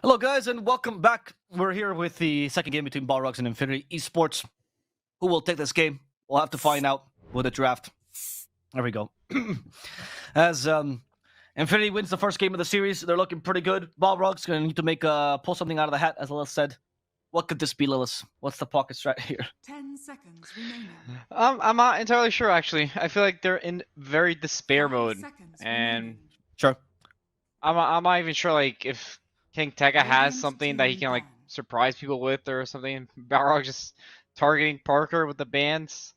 Hello, guys, and welcome back. We're here with the second game between Balrogs and Infinity Esports. Who will take this game? We'll have to find out with the draft. There we go. As Infinity wins the first game of the series, they're looking pretty good. Balrogs going to need to make pull something out of the hat, as Lilith said. What could this be, Lilith? What's the pocket strat here? 10 seconds remaining. I'm not entirely sure, actually. I feel like they're in very despair 5 mode, seconds and remaining. Sure. I'm not even sure like if King Tega has Radiant something that he team can like ban. surprise people with or something. Balrog just targeting Parker with the bans.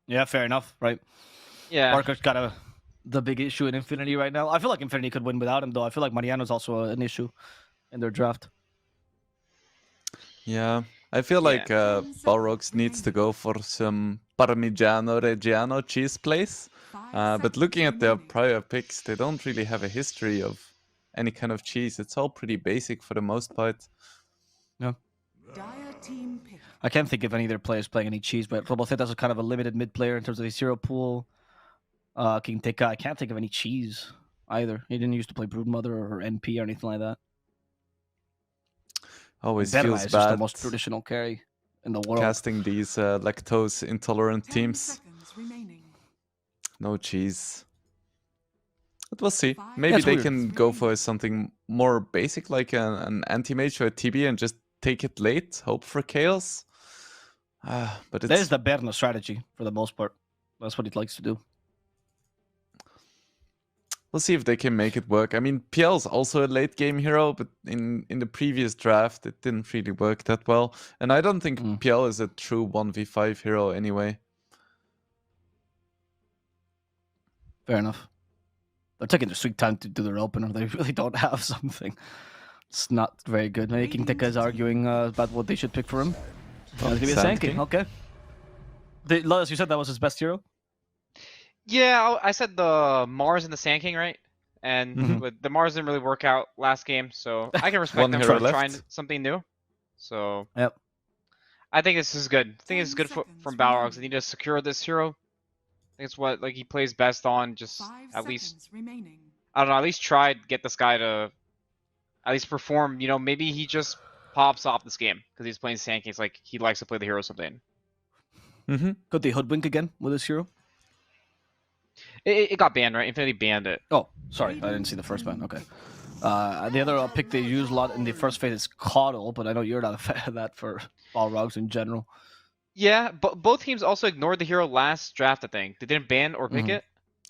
Yeah, fair enough, right? Yeah. Parker's got the big issue in Infinity right now. I feel like Infinity could win without him, though. I feel like Mariano's also an issue in their draft. Yeah, I feel like Balrogs needs to go for some Parmigiano Reggiano cheese place. 5 But looking seconds at their remaining. prior picks, they don't really have a history of any kind of cheese. It's all pretty basic for the most part. Yeah. Dire team pick. I can't think of any of their players playing any cheese, but Roboteta's kind of a limited mid player in terms of his hero pool. King Teka, I can't think of any cheese either. He didn't used to play Broodmother or NP or anything like that. Always Berna feels is just the bad most traditional carry in the world. casting these lactose intolerant 10 teams. seconds remaining. No cheese. But we'll see. 5 Maybe it's they weird. can go for something more basic, like an anti-mage or a TB, and just take it late, hope for chaos. But it's There's the Berna strategy for the most part. That's what he likes to do. We'll see if they can make it work. I mean, PL's also a late game hero, but in the previous draft, it didn't really work that well. And I don't think Mm. PL is a true 1v5 hero anyway. Fair enough. They're taking their sweet time to do their opener. They really don't have something. It's not very good. Maybe King Teka is arguing about what they should pick for him. It's gonna be a Sand Sand King. King. Okay. Lois, you said that was his best hero? Yeah, I said the Mars and the Sand King, right? And Mhm. but the Mars didn't really work out last game, so I can respect One them hero for left. trying something new. So Yep. I think this is good. I think it's 10 good seconds from Balrogs. remaining. They need to secure this hero. I think it's what like he plays best on. Just 5 at least seconds remaining. I don't know. At least try to get this guy to at least perform. You know, maybe he just pops off this game because he's playing Sand King. It's like he likes to play the hero or something. Mm-hmm. Could they hoodwink again with this hero? It got banned, right? Infinity banned it. Oh, sorry. I didn't see the first ban. Okay. The other pick they use a lot in the first phase is Coddle, but I know you're not a fan of that for Balrogs in general. Yeah, but both teams also ignored the hero last draft. I think they didn't ban or pick Mhm. it.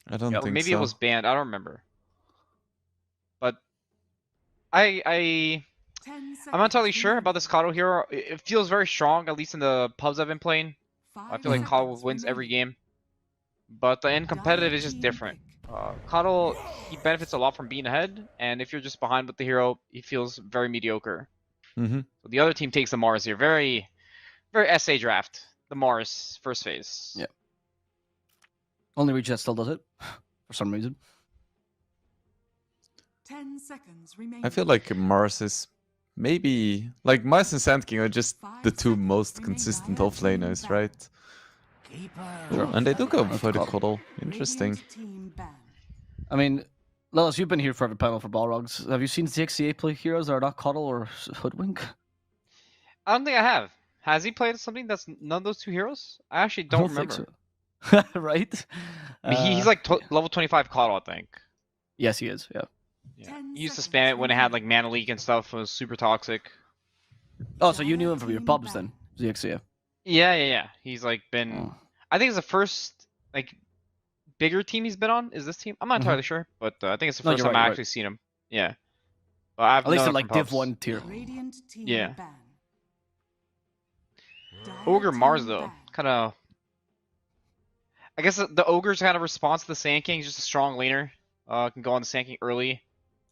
I don't Or think maybe so. it was banned. I don't remember. But I'm 10 seconds not entirely sure remaining. about this Coddle hero. It feels very strong, at least in the pubs I've been playing. I 5 feel like Coddle seconds wins every remaining. game. But in competitive, Dire it's just team different. pick. Coddle, he benefits a lot from being ahead, and if you're just behind with the hero, he feels very mediocre. Mm-hmm. So the other team takes the Mars here. Very, very SA draft. The Mars first phase. Yeah. Only region that still does it for some reason. 10 seconds remaining. I feel like Mars is maybe like Mars and Sand King are just 5 the two seconds most remaining. consistent Dire team offlaners, ban. right? Sure. And they do go That's for the cool. Coddle. Interesting. Radiant team ban. I mean, Lilith, you've been here for every panel for Balrogs. Have you seen ZXCA play heroes that are not Coddle or hoodwink? I don't think I have. Has he played something that's none of those two heroes? I actually I don't think remember. so. Right? I mean, he's like level 25 Coddle, I think. Yes, he is. Yeah. Yeah. 10 He used to seconds spam it when it had like mana leak and stuff. It was super toxic. Oh, so you knew him from your pubs then, ZXCA. Yeah. He's like been. Oh. I think it's the first like bigger team he's been on. Is this team? I'm not entirely sure, but I think it's the No, first you're time right, I you're actually seen him. Yeah. But I've At least known in him like from Div pubs. 1 tier. Radiant team Yeah. ban. Dire Ogre Mars team though, ban. kind of. I guess the Ogre's kind of response to the Sand King. He's just a strong laner. Can go on the Sand King early,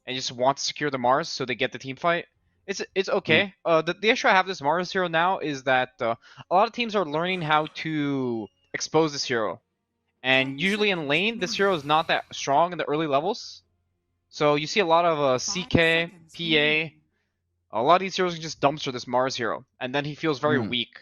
and just want to secure the Mars so they get the team fight. It's okay. The issue I have with this Mars hero now is that a lot of teams are learning how to expose this hero, and usually in lane this hero is not that strong in the early levels. So you see a lot of 5 CK, seconds PA. remaining. A lot of these heroes can just dumpster this Mars hero, and then he feels very Hmm. weak.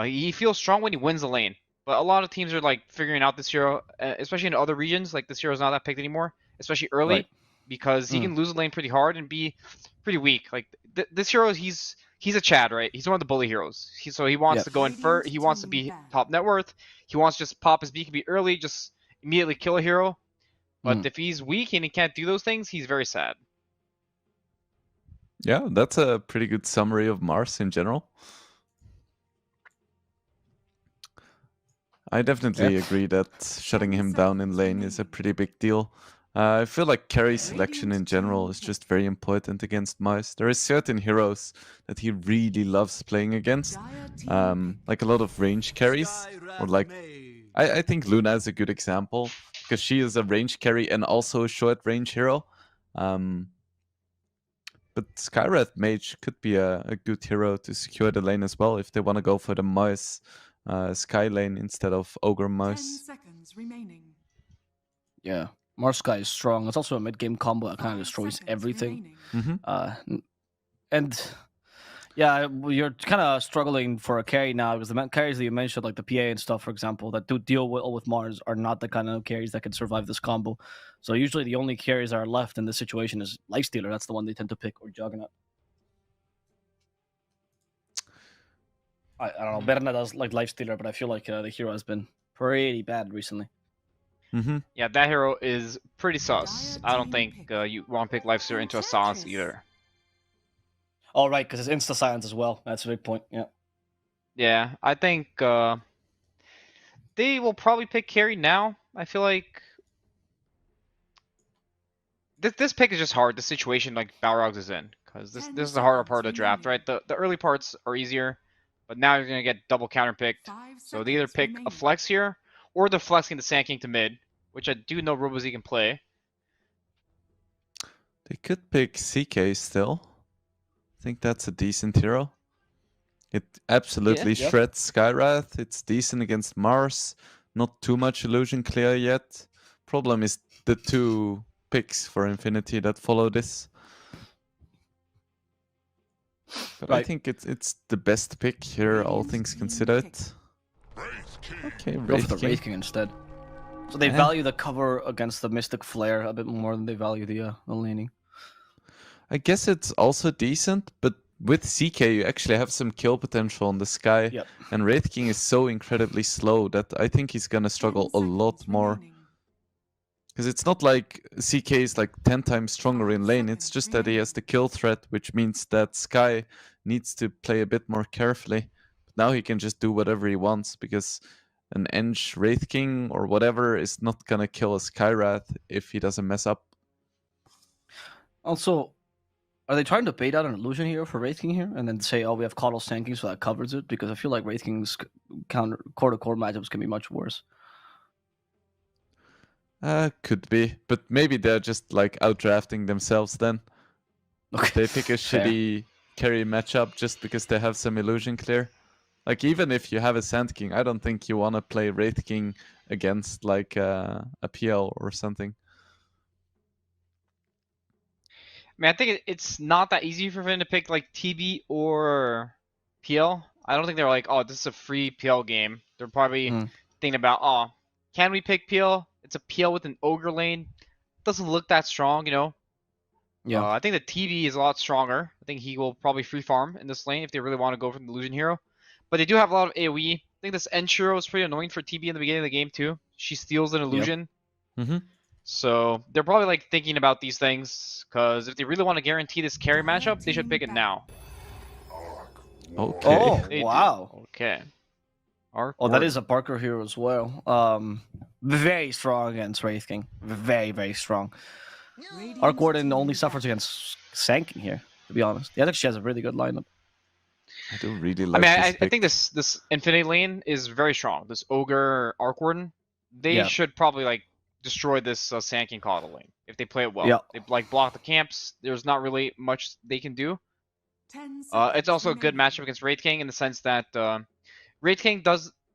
He feels strong when he wins the lane, but a lot of teams are like figuring out this hero, especially in other regions. Like this hero is not that picked anymore, especially early. Right. because he can lose a lane pretty hard and be pretty weak. Like this hero, he's a Chad, right? He's one of the bully heroes. So he wants Yep. to go in first. He wants to be top net worth. He wants to just pop his BKB early, just immediately kill a hero. But if he's weak and he can't do those things, he's very sad. Yeah, that's a pretty good summary of Mars in general. I definitely agree that shutting him down in lane is a pretty big deal. I feel like carry selection in general is just very important against Mice. There are certain heroes that he really loves playing against, like a lot of range carries, or like I think Luna is a good example because she is a range carry and also a short range hero. But Skywrath Mage could be a good hero to secure the lane as well if they want to go for the Mice Sky lane instead of Ogre 10 Mice. seconds remaining. Yeah. Mars Sky is strong. It's also a mid-game combo that kind of 5 destroys seconds everything. remaining. And yeah, you're kind of struggling for a carry now because the carries that you mentioned, like the PA and stuff, for example, that do deal well with Mars are not the kind of carries that can survive this combo. So usually the only carries that are left in this situation is Lifestealer. That's the one they tend to pick, or Juggernaut. I don't know. Berna does like Lifestealer, but I feel like the hero has been pretty bad recently. Yeah, that hero is pretty sus. I don't think you want to pick Lifestealer into a silence either. Oh, right, because it's insta silence as well. That's a big point. Yeah. Yeah, I think they will probably pick carry now. I feel like this pick is just hard. The situation like Balrogs is in, because this is the harder part of the draft, right? The early parts are easier, but now you're gonna get double counter picked. 5 So they either seconds pick a remaining. flex here, or they're flexing the Sand King to mid, which I do know RoboZ can play. They could pick CK still. I think that's a decent hero. It absolutely Yeah. shreds Skywrath. It's decent against Mars. Not too much illusion clear yet. Problem is the 2 picks for Infinity that follow this. But I Right. think it's the best pick here, all things considered. Okay, Go for Wraith the King. Wraith King instead. So they Yeah. value the cover against the Mystic Flare a bit more than they value the laning. I guess it's also decent, but with CK you actually have some kill potential on the Sky. Yep. And Wraith King is so incredibly slow that I think he's gonna struggle 10 a lot seconds more. remaining. Because it's not like CK is like 10 times stronger in lane, it's just that he has the kill threat, which means that Sky needs to play a bit more carefully. But now he can just do whatever he wants, because an Eng Wraith King or whatever is not gonna kill a Skywrath if he doesn't mess up. Also, are they trying to bait out an illusion hero for Wraith King here and then say, oh, we have Coddle Sand King, so that covers it? Because I feel like Wraith King's core-to-core matchups can be much worse. Could be, but maybe they're just like outdrafting themselves then. Okay. They pick a Fair. shitty carry matchup just because they have some illusion clear. Like, even if you have a Sand King, I don't think you want to play Wraith King against like a PL or something. I mean, I think it's not that easy for them to pick like TB or PL. I don't think they're like, oh, this is a free PL game. They're probably thinking about, oh, can we pick PL? It's a PL with an Ogre lane. Doesn't look that strong, you know? Yeah. I think the TB is a lot stronger. I think he will probably free farm in this lane if they really want to go for the illusion hero. But they do have a lot of AoE. I think this Enshiro is pretty annoying for TB in the beginning of the game too. She steals an illusion. Mhm. So they're probably like thinking about these things, because if they really want to guarantee this carry matchup, they should pick it now. Okay. Oh, They do. wow. Okay. Oh, that is a Parker hero as well. Very strong against Wraith King. Very, very strong. Radiant's Arc Warden team only suffers back. against Sand King here, to be honest. The other she has a really good lineup. I do really I like mean, this I pick. think this Infinity lane is very strong. This Ogre Arc Warden, they Yeah. should probably like destroy this Sand King Coddle lane if they play it well. Yeah. They like block the camps. There's not really much they can do. 10 It's seconds also a good remaining. matchup against Wraith King in the sense that Wraith King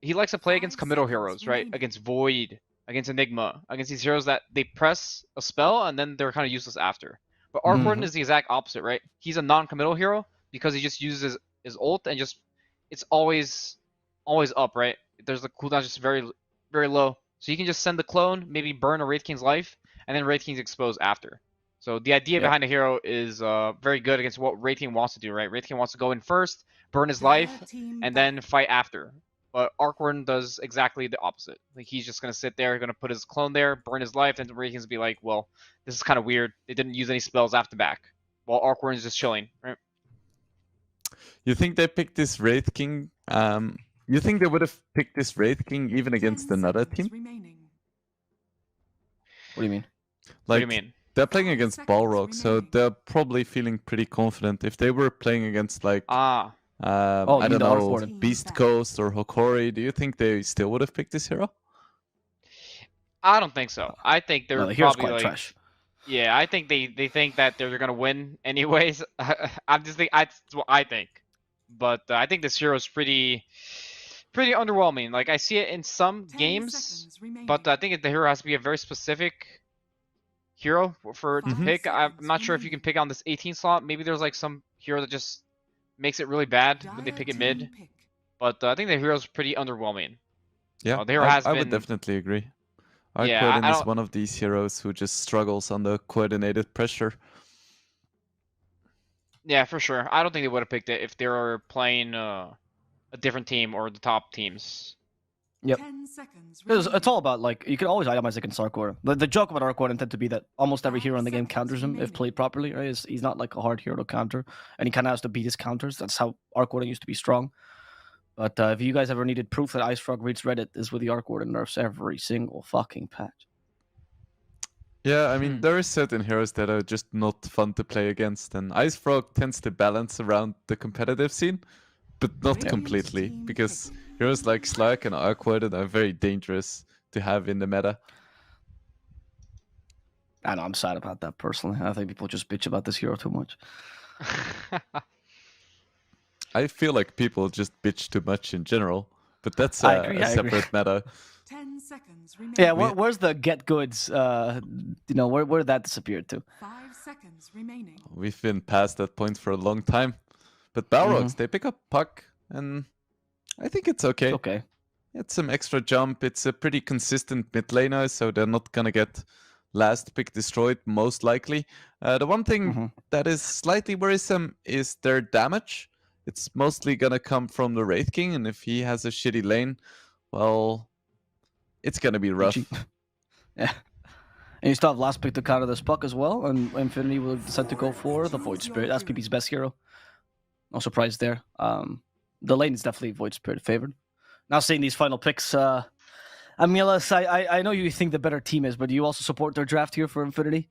he likes to play against 5 committal seconds heroes, right? remaining. Against Void, against Enigma, against these heroes that they press a spell and then they're kind of useless after. But Arc Warden Mhm. is the exact opposite, right? He's a non-committal hero because he just uses his ult and just it's always up, right? There's the cooldown just very very low, so you can just send the clone, maybe burn a Wraith King's life, and then Wraith King's exposed after. So the idea Yeah. behind the hero is very good against what Wraithian wants to do, right? Wraithian wants to go in first, burn his life, and then fight after. But Arc Warden does exactly the opposite. Like he's just gonna sit there, gonna put his clone there, burn his life, and Wraithian's be like, well, this is kind of weird. They didn't use any spells after back, while Arc Warden's just chilling, right? You think they picked this Wraith King? You think they would have picked this Wraith King even against 10 another seconds team? remaining. What do you mean? What do Like, you mean? they're playing against Seconds Balrogs, so remaining. they're probably feeling pretty confident. If they were playing against like Ah, Oh, I you don't mean the Arc know, Warden. Beast Coast or Hokori, do you think they still would have picked this hero? I don't think so. I think they're No, the hero's probably quite like, trash. yeah, I think they think that they're gonna win anyways. I'm just think that's what I think, but I think this hero is pretty underwhelming. Like I see it in some 10 games, seconds remaining. but I think the hero has to be a very specific hero for it to Mhm. pick. I'm 5 not sure if you can pick on this 18 slot. Maybe there's like some hero that just makes it really bad when they Dire pick it team mid. pick. But I think the hero's pretty underwhelming. Yeah, the hero I, has I would been- definitely agree. Arc Yeah, Warden I is don't- one of these heroes who just struggles under coordinated pressure. Yeah, for sure. I don't think they would have picked it if they were playing a different team or the top teams. Yep. 10 seconds It's remaining. all about, like, you can always itemize against Arc Warden. The joke about Arc Warden tend to be that almost every hero in the game counters him if played properly. Right? He's not like a hard hero to counter, and he kind of has to beat his counters. That's how Arc Warden used to be strong. But if you guys ever needed proof that Ice Frog reads Reddit, is with the Arc Warden nerfs every single fucking patch. Yeah, I mean, Hmm. there are certain heroes that are just not fun to play against, and Ice Frog tends to balance around the competitive scene, but not Radiant completely, team because pick. heroes like Slurk and Arc Warden are very dangerous to have in the meta. I know, I'm sad about that personally. I think people just bitch about this hero too much. I feel like people just bitch too much in general, but that's I a, agree, a I agree. separate meta. 10 seconds remaining. Yeah, We- where's the get goods? Where did that disappear to? 5 seconds remaining. We've been past that point for a long time. But Balrogs, they pick up puck, and I think it's okay. It's okay. It's some extra jump. It's a pretty consistent mid laner, so they're not gonna get last pick destroyed, most likely. The one thing Mhm. that is slightly worrisome is their damage. It's mostly gonna come from the Wraith King, and if he has a shitty lane, well, it's gonna be rough. Yeah. And you still have last pick to counter this puck as well, and Infinity will decide to go for the Void Spirit. That's PP's best hero. No surprise there. The lane is definitely Void Spirit favored. Now seeing these final picks, Amilas, I know you think the better team is, but do you also support their draft here for Infinity?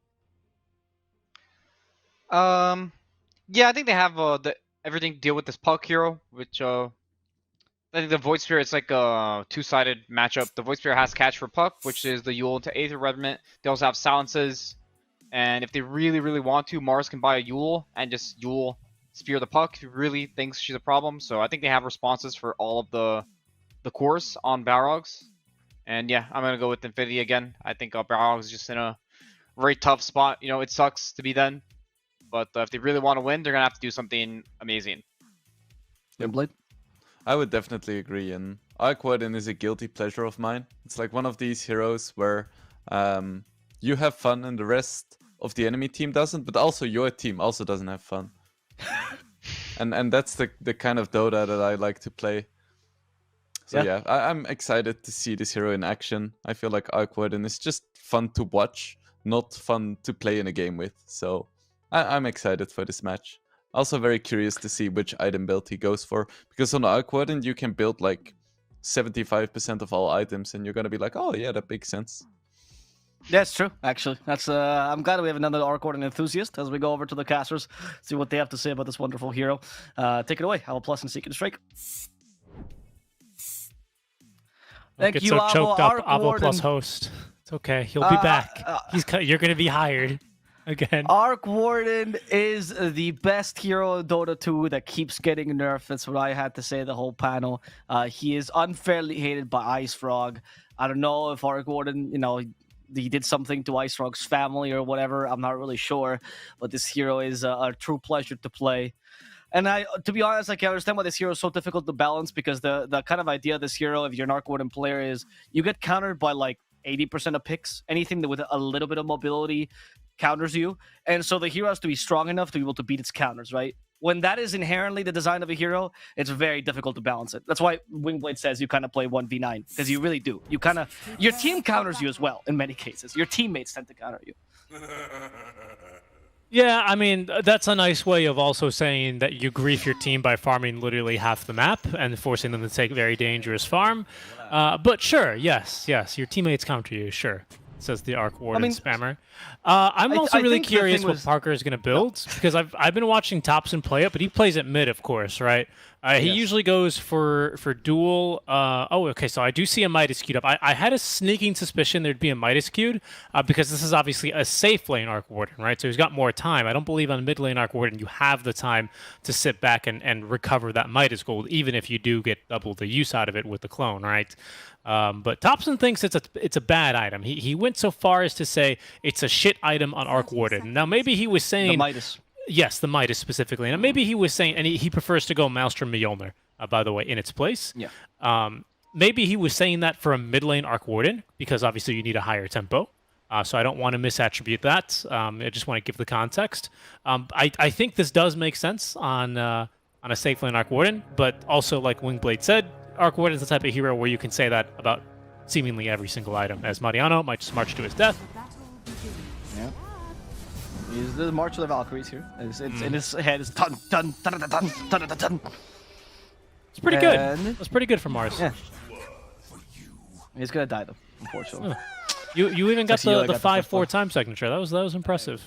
Yeah, I think they have everything to deal with this puck hero, which I think the Void Spirit's like a two-sided matchup. The Void Spirit has catch for puck, which is the Yule into Aether Rediment. They also have silences, and if they really, really want to, Mars can buy a Yule and just Yule spear the puck if he really thinks she's a problem. So I think they have responses for all of the cores on Balrogs. And yeah, I'm gonna go with Infinity again. I think Balrogs is just in a very tough spot. You know, it sucks to be them, but if they really want to win, they're gonna have to do something amazing. Blade? I would definitely agree, and Arc Warden is a guilty pleasure of mine. It's like one of these heroes where you have fun and the rest of the enemy team doesn't, but also your team also doesn't have fun. and that's the kind of Dota that I like to play. So yeah, I'm excited to see this hero in action. I feel like Arc Warden is just fun to watch, not fun to play in a game with. So I'm excited for this match. Also very curious to see which item build he goes for, because on Arc Warden you can build like 75% of all items, and you're gonna be like, oh yeah, that makes sense. That's true, actually. That's I'm glad we have another Arc Warden enthusiast as we go over to the casters, see what they have to say about this wonderful hero. Take it away, Epulze and SeekNStrike. Don't Thank get you, so choked up, Arc Avo Warden. plus host. It's okay. He'll be back. You're gonna be hired again. Arc Warden is the best hero in Dota 2 that keeps getting nerfed. That's what I had to say the whole panel. He is unfairly hated by Ice Frog. I don't know if Arc Warden, he did something to Ice Frog's family or whatever. I'm not really sure. But this hero is a true pleasure to play. And to be honest, I can understand why this hero is so difficult to balance, because the kind of idea of this hero, if you're an Arc Warden player, is you get countered by like 80% of picks. Anything with a little bit of mobility counters you, and so the hero has to be strong enough to be able to beat its counters, right? When that is inherently the design of a hero, it's very difficult to balance it. That's why Wingblade says you kind of play 1v9, because you really do. You kind of, your team counters you as well in many cases. Your teammates tend to counter you. Yeah, I mean, that's a nice way of also saying that you grief your team by farming literally half the map and forcing them to take very dangerous farm. But sure, yes, your teammates counter you, sure, says the Arc Warden spammer. I'm also really curious what Parker is going to build, because I've been watching Thompson play it, but he plays at mid, of course, right? He usually goes for dual. Oh, okay, so I do see a Midas queued up. I had a sneaking suspicion there'd be a Midas queued, because this is obviously a safe lane Arc Warden, right? So he's got more time. I don't believe on mid lane Arc Warden you have the time to sit back and recover that Midas gold, even if you do get double the use out of it with the clone, right? But Thompson thinks it's a bad item. He went so far as to say it's a shit item on Arc Warden. Now maybe he was saying the Midas. Yes, the Midas specifically. And maybe he was saying, and he prefers to go Maelstrom Mjolnir, by the way, in its place. Yeah. Maybe he was saying that for a mid lane Arc Warden, because obviously you need a higher tempo. So I don't want to misattribute that. I just want to give the context. I think this does make sense on a safe lane Arc Warden, but also, like Wingblade said, Arc Warden is the type of hero where you can say that about seemingly every single item, as Mariano might just march to his death. Yeah. He's the March of the Valkyries here. It's in his head is dun dun dun dun dun dun dun dun. It's pretty good. It's pretty good for Mars. Yeah. He's gonna die though, unfortunately. You even got the 5-4 time signature. That was impressive.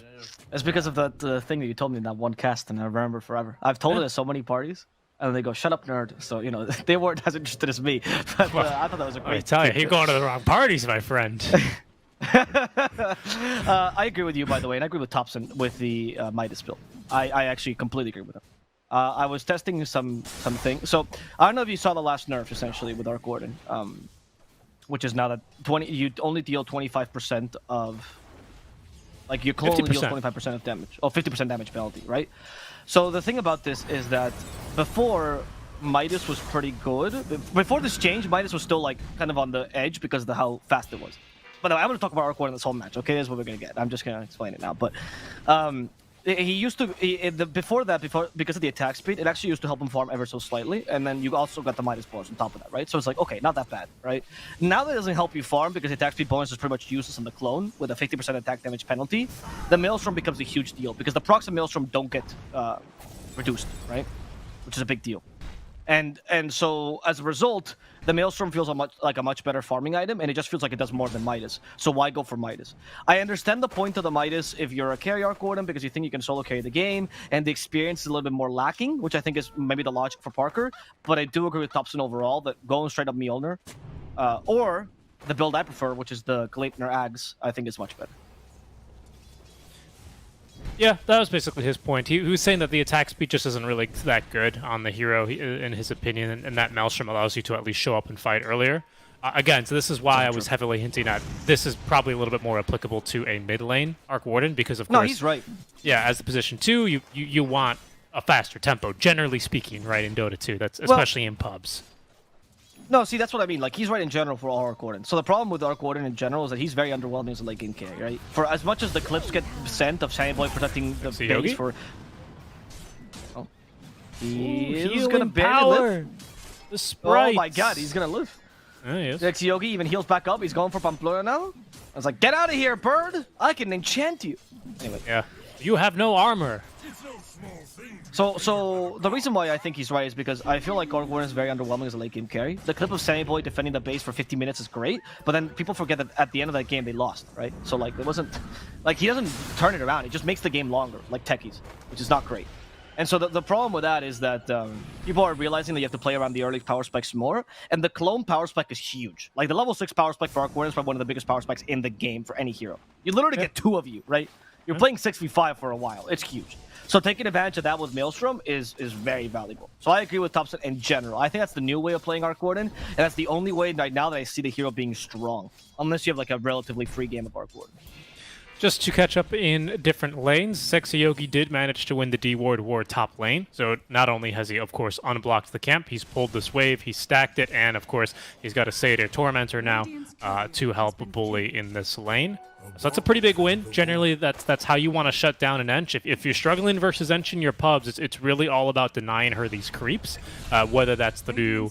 It's because of that thing that you told me in that one cast, and I remember forever. I've told it at so many parties, and they go, "Shut up, nerd." So they weren't as interested as me. But I thought that was a great. I tell you, you're going to the wrong parties, my friend. I agree with you, by the way, and I agree with Thompson with the Midas build. I actually completely agree with him. I was testing something. So I don't know if you saw the last nerf essentially with Arc Warden, which is now that you only deal 25% of, like your clone only deals 25% of damage, or 50% damage penalty, right? So the thing about this is that before Midas was pretty good. Before this change, Midas was still like kind of on the edge because of how fast it was. But I'm going to talk about Arc Warden in this whole match, okay? That's what we're going to get. I'm just going to explain it now. But he used to, before that, because of the attack speed, it actually used to help him farm ever so slightly. And then you also got the Midas bonus on top of that, right? So it's like, okay, not that bad, right? Now that it doesn't help you farm because the attack speed bonus is pretty much useless on the clone with a 50% attack damage penalty, the Maelstrom becomes a huge deal because the procs of Maelstrom don't get reduced, right? Which is a big deal. And so as a result, the Maelstrom feels like a much better farming item, and it just feels like it does more than Midas. So why go for Midas? I understand the point of the Midas if you're a carry Arc Warden because you think you can solo carry the game, and the experience is a little bit more lacking, which I think is maybe the logic for Parker. But I do agree with Thompson overall that going straight up Mjolnir, or the build I prefer, which is the Gleipnir Ags, I think is much better. Yeah, that was basically his point. He was saying that the attack speed just isn't really that good on the hero, in his opinion, and that Maelstrom allows you to at least show up and fight earlier. Again, so this is why I was heavily hinting at this is probably a little bit more applicable to a mid lane Arc Warden, because of course... No, he's right. Yeah, as the position 2, you want a faster tempo, generally speaking, right, in Dota 2. That's especially in pubs. No, see, that's what I mean. Like, he's right in general for all Arc Warden. So the problem with Arc Warden in general is that he's very underwhelming as a late game carry, right? For as much as the clips get sent of Shiny Boy protecting the base for... Oh. He's gonna barely live. The sprites. Oh my god, he's gonna live. Yeah, he is. Yogi even heals back up. He's going for Pamplona now. I was like, get out of here, bird! I can enchant you. Anyway. Yeah. You have no armor. So the reason why I think he's right is because I feel like Arc Warden is very underwhelming as a late game carry. The clip of Sammy Boy defending the base for 50 minutes is great, but then people forget that at the end of that game they lost, right? So like it wasn't like he doesn't turn it around. He just makes the game longer, like techies, which is not great. And so the problem with that is that people are realizing that you have to play around the early power specs more, and the clone power spec is huge. Like the level 6 power spec for Arc Warden is probably one of the biggest power specs in the game for any hero. You literally get 2 of you, right? You're playing 6v5 for a while. It's huge. So taking advantage of that with Maelstrom is very valuable. So I agree with Thompson in general. I think that's the new way of playing Arc Warden, and that's the only way right now that I see the hero being strong. Unless you have like a relatively free game of Arc Warden. Just to catch up in different lanes, Sexy Yogi did manage to win the D-Ward War top lane. So not only has he, of course, unblocked the camp, he's pulled this wave, he stacked it, and of course, he's got a Satyr Tormentor now to help bully in this lane. So that's a pretty big win. Generally, that's how you want to shut down an Ench. If you're struggling versus Ench in your pubs, it's really all about denying her these creeps, whether that's through,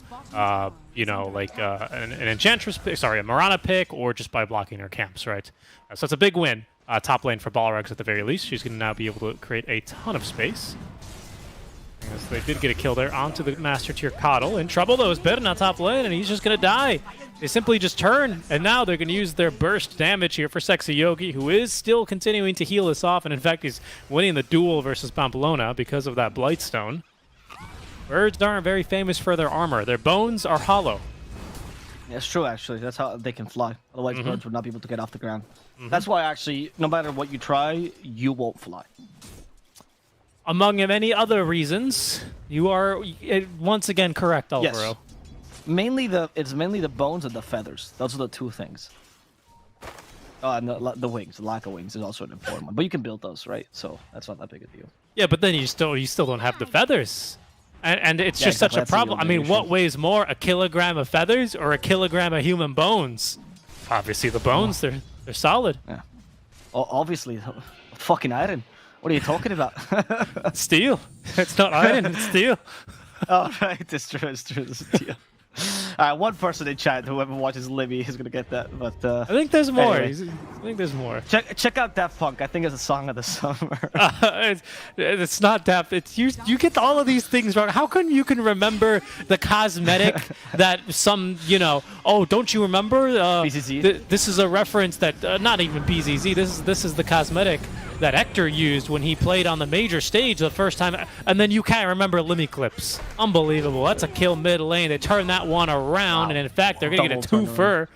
you know, like an Enchantress pick, sorry, a Mirana pick, or just by blocking her camps, right? So it's a big win. Top lane for Balrogs at the very least. She's going to now be able to create a ton of space. As they did get a kill there onto the Master Tier Coddle. In trouble though is Bitten on top lane, and he's just going to die. They simply just turn, and now they're going to use their burst damage here for Sexy Yogi, who is still continuing to heal this off, and in fact he's winning the duel versus Pamplona because of that Blightstone. Birds aren't very famous for their armor. Their bones are hollow. Yeah, it's true, actually. That's how they can fly. Otherwise, birds would not be able to get off the ground. That's why, actually, no matter what you try, you won't fly. Among many other reasons, you are once again correct, Alvaro. Yes. It's mainly the bones and the feathers. Those are the two things. Oh, and the wings. The lack of wings is also an important one. But you can build those, right? So that's not that big a deal. Yeah, but then you still don't have the feathers. And it's Yeah, just exactly. such a That's the problem. I mean, elimination. what weighs more, a kilogram of feathers or a kilogram of human bones? Obviously the bones, they're solid. Yeah. Oh, obviously, fucking iron. What are you talking about? Steel. It's not iron, it's steel. Oh, right. It's true. It's true. It's steel. One person in chat, whoever watches Libby, is gonna get that. But I think there's more. Anyway. I think there's more. check out Daft Punk. I think it's a song of the summer. It's not Daft. It's you get all of these things wrong. How come you can remember the cosmetic that some, you know, oh, don't you remember? BZZ? This is a reference that, not even BZZ, this is the cosmetic that Hector used when he played on the major stage the first time, and then you can't remember Limmy Clips. Unbelievable. That's a kill mid lane. They turn that one around, and in fact, they're going to get a Double twofer.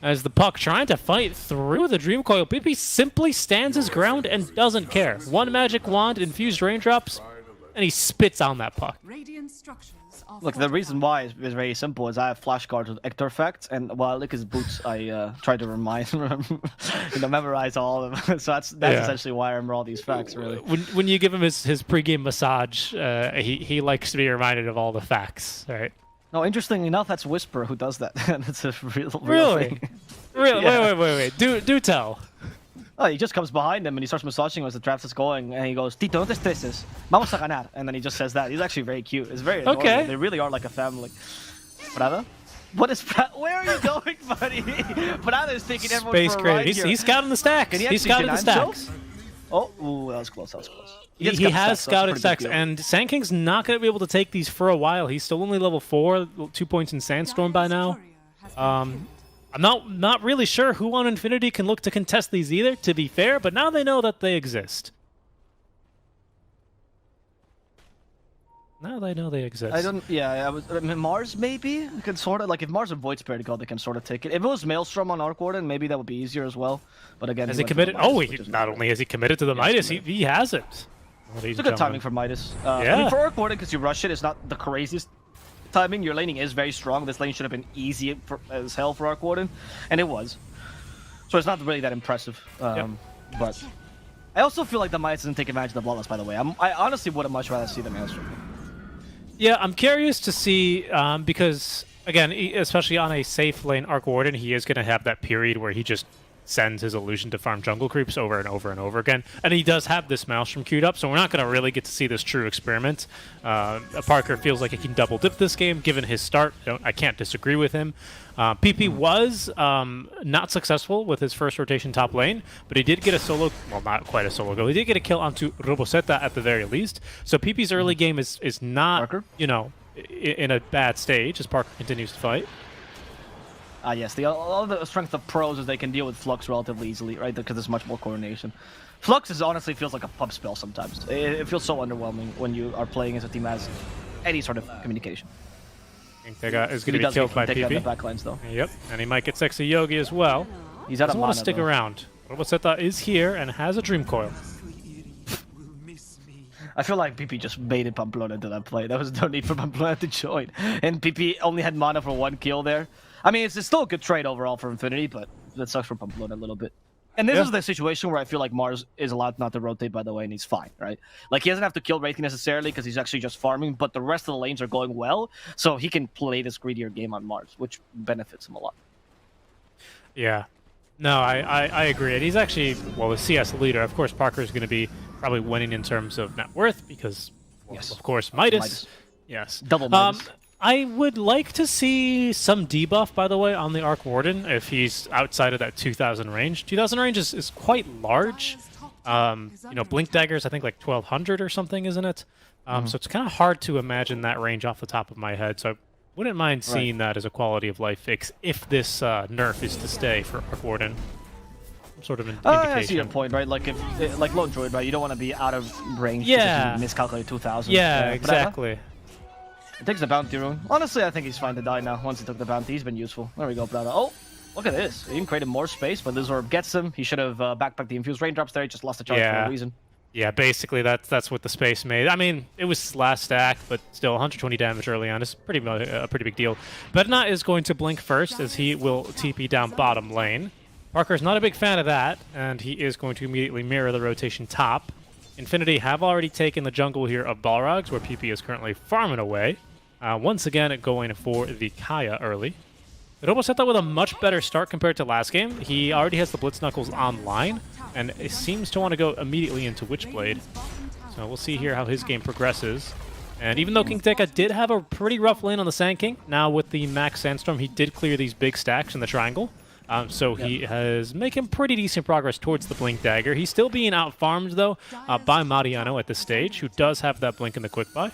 As the Puck trying to fight through the Dream Coil, PP simply stands his ground and doesn't care. One magic wand, infused raindrops, and he spits on that Puck. Radiant structures are Look, the reason why is very simple. Is I have flashcards with Ector effects, and while I lick his boots, I try to memorize all of them. So that's Yeah. essentially why I remember all these facts, really. When you give him his pregame massage, he likes to be reminded of all the facts, right? No, interestingly enough, that's Whisper who does that. That's a real Really? thing. Really? Yeah. Wait. Do tell. Oh, he just comes behind him and he starts massaging him as the draft is going, and he goes, "Tito, no te estreses. Vamos a ganar." And then he just says that. He's actually very cute. It's very adorable. Okay. They really are like a family. Prada? What is Where are you going, buddy? Prada is taking everyone Space for a ride crazy. here. He's scouting the stacks. Can he He's actually scouted the deny himself? stacks. Oh, ooh, that was close. That was close. He gets has stacks, so that's a scouted pretty stacks, big deal. and Sand King's not going to be able to take these for a while. He's still only level 4, 2 points in Sandstorm by now. I'm not really sure who on Infinity can look to contest these either, to be fair, but now they know that they exist. Now they know they exist. I don't. Yeah, I mean, Mars maybe can sort of like if Mars and Void Spirit go, they can sort of take it. If it was Maelstrom on Arc Warden, maybe that would be easier as well. But again, Has he went for the committed? Midas, Oh, which is not only has he committed to the Yeah, he's Midas, committed. he has it. It's a good timing for Midas. I Yeah. mean, for Arc Warden, because you rush it, it's not the craziest timing. Your laning is very strong. This lane should have been easy as hell for Arc Warden, and it was. So it's not really that impressive. But I also feel like the Midas doesn't take advantage of the Bloodlust, by the way. I honestly would have much rather see the Maelstrom. Yeah, I'm curious to see, because, again, especially on a safe lane Arc Warden, he is going to have that period where he just sends his illusion to farm jungle creeps over and over and over again. And he does have this Maelstrom queued up, so we're not going to really get to see this true experiment. Parker feels like he can double dip this game, given his start. I can't disagree with him. PP was not successful with his first rotation top lane, but he did get a solo, well, not quite a solo goal. He did get a kill onto Robosetta at the very least. So PP's early game is not, Parker? you know, in a bad stage as Parker continues to fight. Yes, all the strength of pros is they can deal with Flux relatively easily, right? Because there's much more coordination. Flux honestly feels like a pub spell sometimes. It feels so underwhelming when you are playing as a team that has any sort of communication. I think that guy is going He to be does killed by take out the PP. backlines though. Yep, and he might get Sexy Yogi as well. He's out of Doesn't want mana to stick though. around. Robosetta is here and has a Dream Coil. I feel like PP just baited Pamplona into that play. There was no need for Pamplona to join. And PP only had mana for 1 kill there. I mean, it's still a good trade overall for Infinity, but that sucks for Pamplona a little bit. And this is the situation where I feel like Mars is allowed not to rotate, by the way, and he's fine, right? Like, he doesn't have to kill Wraithy necessarily because he's actually just farming, but the rest of the lanes are going well, so he can play this greedier game on Mars, which benefits him a lot. Yeah. No, I agree. And he's actually, well, the CS leader. Of course, Parker is going to be probably winning in terms of net worth because, well, Yes. of course, Midas. Midas. Yes. Double Midas. I would like to see some debuff, by the way, on the Arc Warden if he's outside of that 2,000 range. 2,000 range is quite large. You know, Blink Dagger's, I think, like 1,200 or something, isn't it? So it's kind of hard to imagine that range off the top of my head. So I wouldn't mind seeing that as a quality of life fix if this nerf is to stay for Arc Warden. Some sort of an indication. I see your point, right? Like if, like low droid, right? You don't want to be out of range Yeah. because you miscalculate 2,000. Yeah, But, exactly. it takes the bounty rune. Honestly, I think he's fine to die now. Once he took the bounty, he's been useful. There we go, Brada. Oh, look at this. He even created more space, but this orb gets him. He should have backpacked the infused raindrops there. He just lost the charge for no reason. Yeah, basically that's what the space made. I mean, it was last stack, but still 120 damage early on is a pretty big deal. Bedna is going to blink first as he will TP down bottom lane. Parker's not a big fan of that, and he is going to immediately mirror the rotation top. Infinity have already taken the jungle here of Balrogs, where PP is currently farming away. Once again, going for the Kaya early. It almost set that with a much better start compared to last game. He already has the Blitz Knuckles online, and it seems to want to go immediately into Witchblade. So we'll see here how his game progresses. And even though King Tekka did have a pretty rough lane on the Sand King, now with the Max Sandstorm, he did clear these big stacks in the triangle. So he has making pretty decent progress towards the Blink Dagger. He's still being out-farmed, though, by Mariano at this stage, who does have that Blink in the Quick Buy.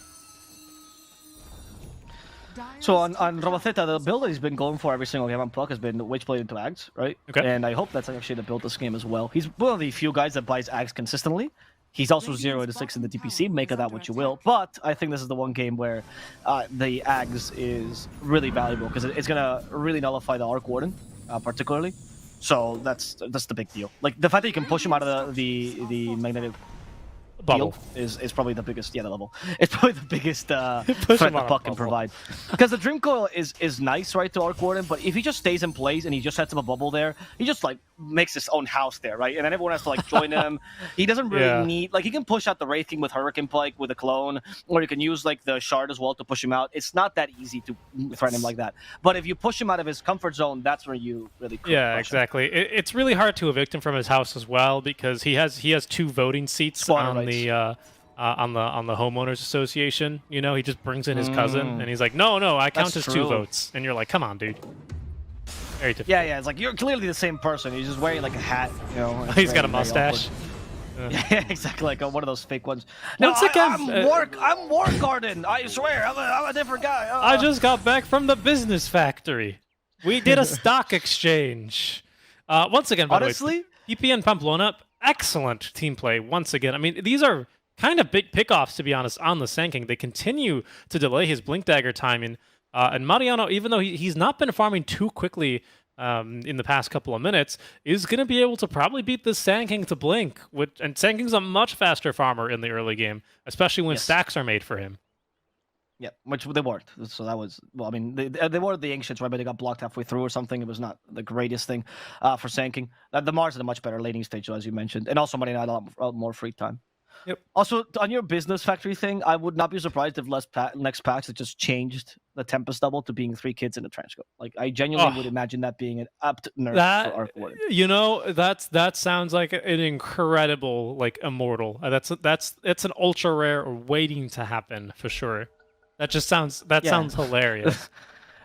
So on Robotheta, the build that he's been going for every single game on Puck has been Witchblade into Ags, right? Okay. And I hope that's actually the build this game as well. He's one of the few guys that buys Ags consistently. He's also 0 to 6 in the DPC, make of that what you will. But I think this is the one game where the Ags is really valuable because it's going to really nullify the Arc Warden, particularly. So that's the big deal. Like the fact that you can push him out of the magnetic Bubble. is probably the biggest, the level. It's probably the biggest threat Push the him out of Puck can bubble. provide. Because the Dream Coil is nice, right, to Arc Warden, but if he just stays in place and he just sets up a bubble there, he just like makes his own house there, right? And then everyone has to like join him. He doesn't really need, like he can push out the Wraith King with Hurricane Pike with a clone, or you can use like the Shard as well to push him out. It's not that easy to threaten him like that. But if you push him out of his comfort zone, that's where you really crush him. Exactly. It's really hard to evict him from his house as well because he has 2 voting seats Squatter on rights. the on the homeowners association. You know, he just brings in his cousin and he's like, no, I count That's as 2 true. votes, and you're like, come on, dude. Very difficult. Yeah, it's like you're clearly the same person. He's just wearing like a hat, you know. It's He's got very, a very mustache. awkward. Yeah, exactly, like one of those fake ones. Once again, I'm War Garden. I swear, I'm a different guy. I just got back from the business factory. We did a stock exchange. Once again, by honestly, the way, PP and Pamplona, excellent team play once again. I mean, these are kind of big pickoffs, to be honest, on the Sand King. They continue to delay his Blink Dagger timing. And Mariano, even though he's not been farming too quickly in the past couple of minutes, is going to be able to probably beat the Sand King to Blink. And Sand King's a much faster farmer in the early game, especially when stacks are made for him. yeah, which they weren't. So that was, well, I mean, they were the Ancients, right? But they got blocked halfway through or something. It was not the greatest thing for Sand King. The Mars is a much better laning stage, though, as you mentioned. And also, Marina had a lot more free time. Yep. Also, on your business factory thing, I would not be surprised if next packs it just changed the Tempest double to being 3 kids in a trench coat. Like, I genuinely would imagine that being an apt nerf for Arc Warden. You know, that sounds like an incredible, like, immortal. That's an ultra rare waiting to happen for sure. That just sounds sounds hilarious.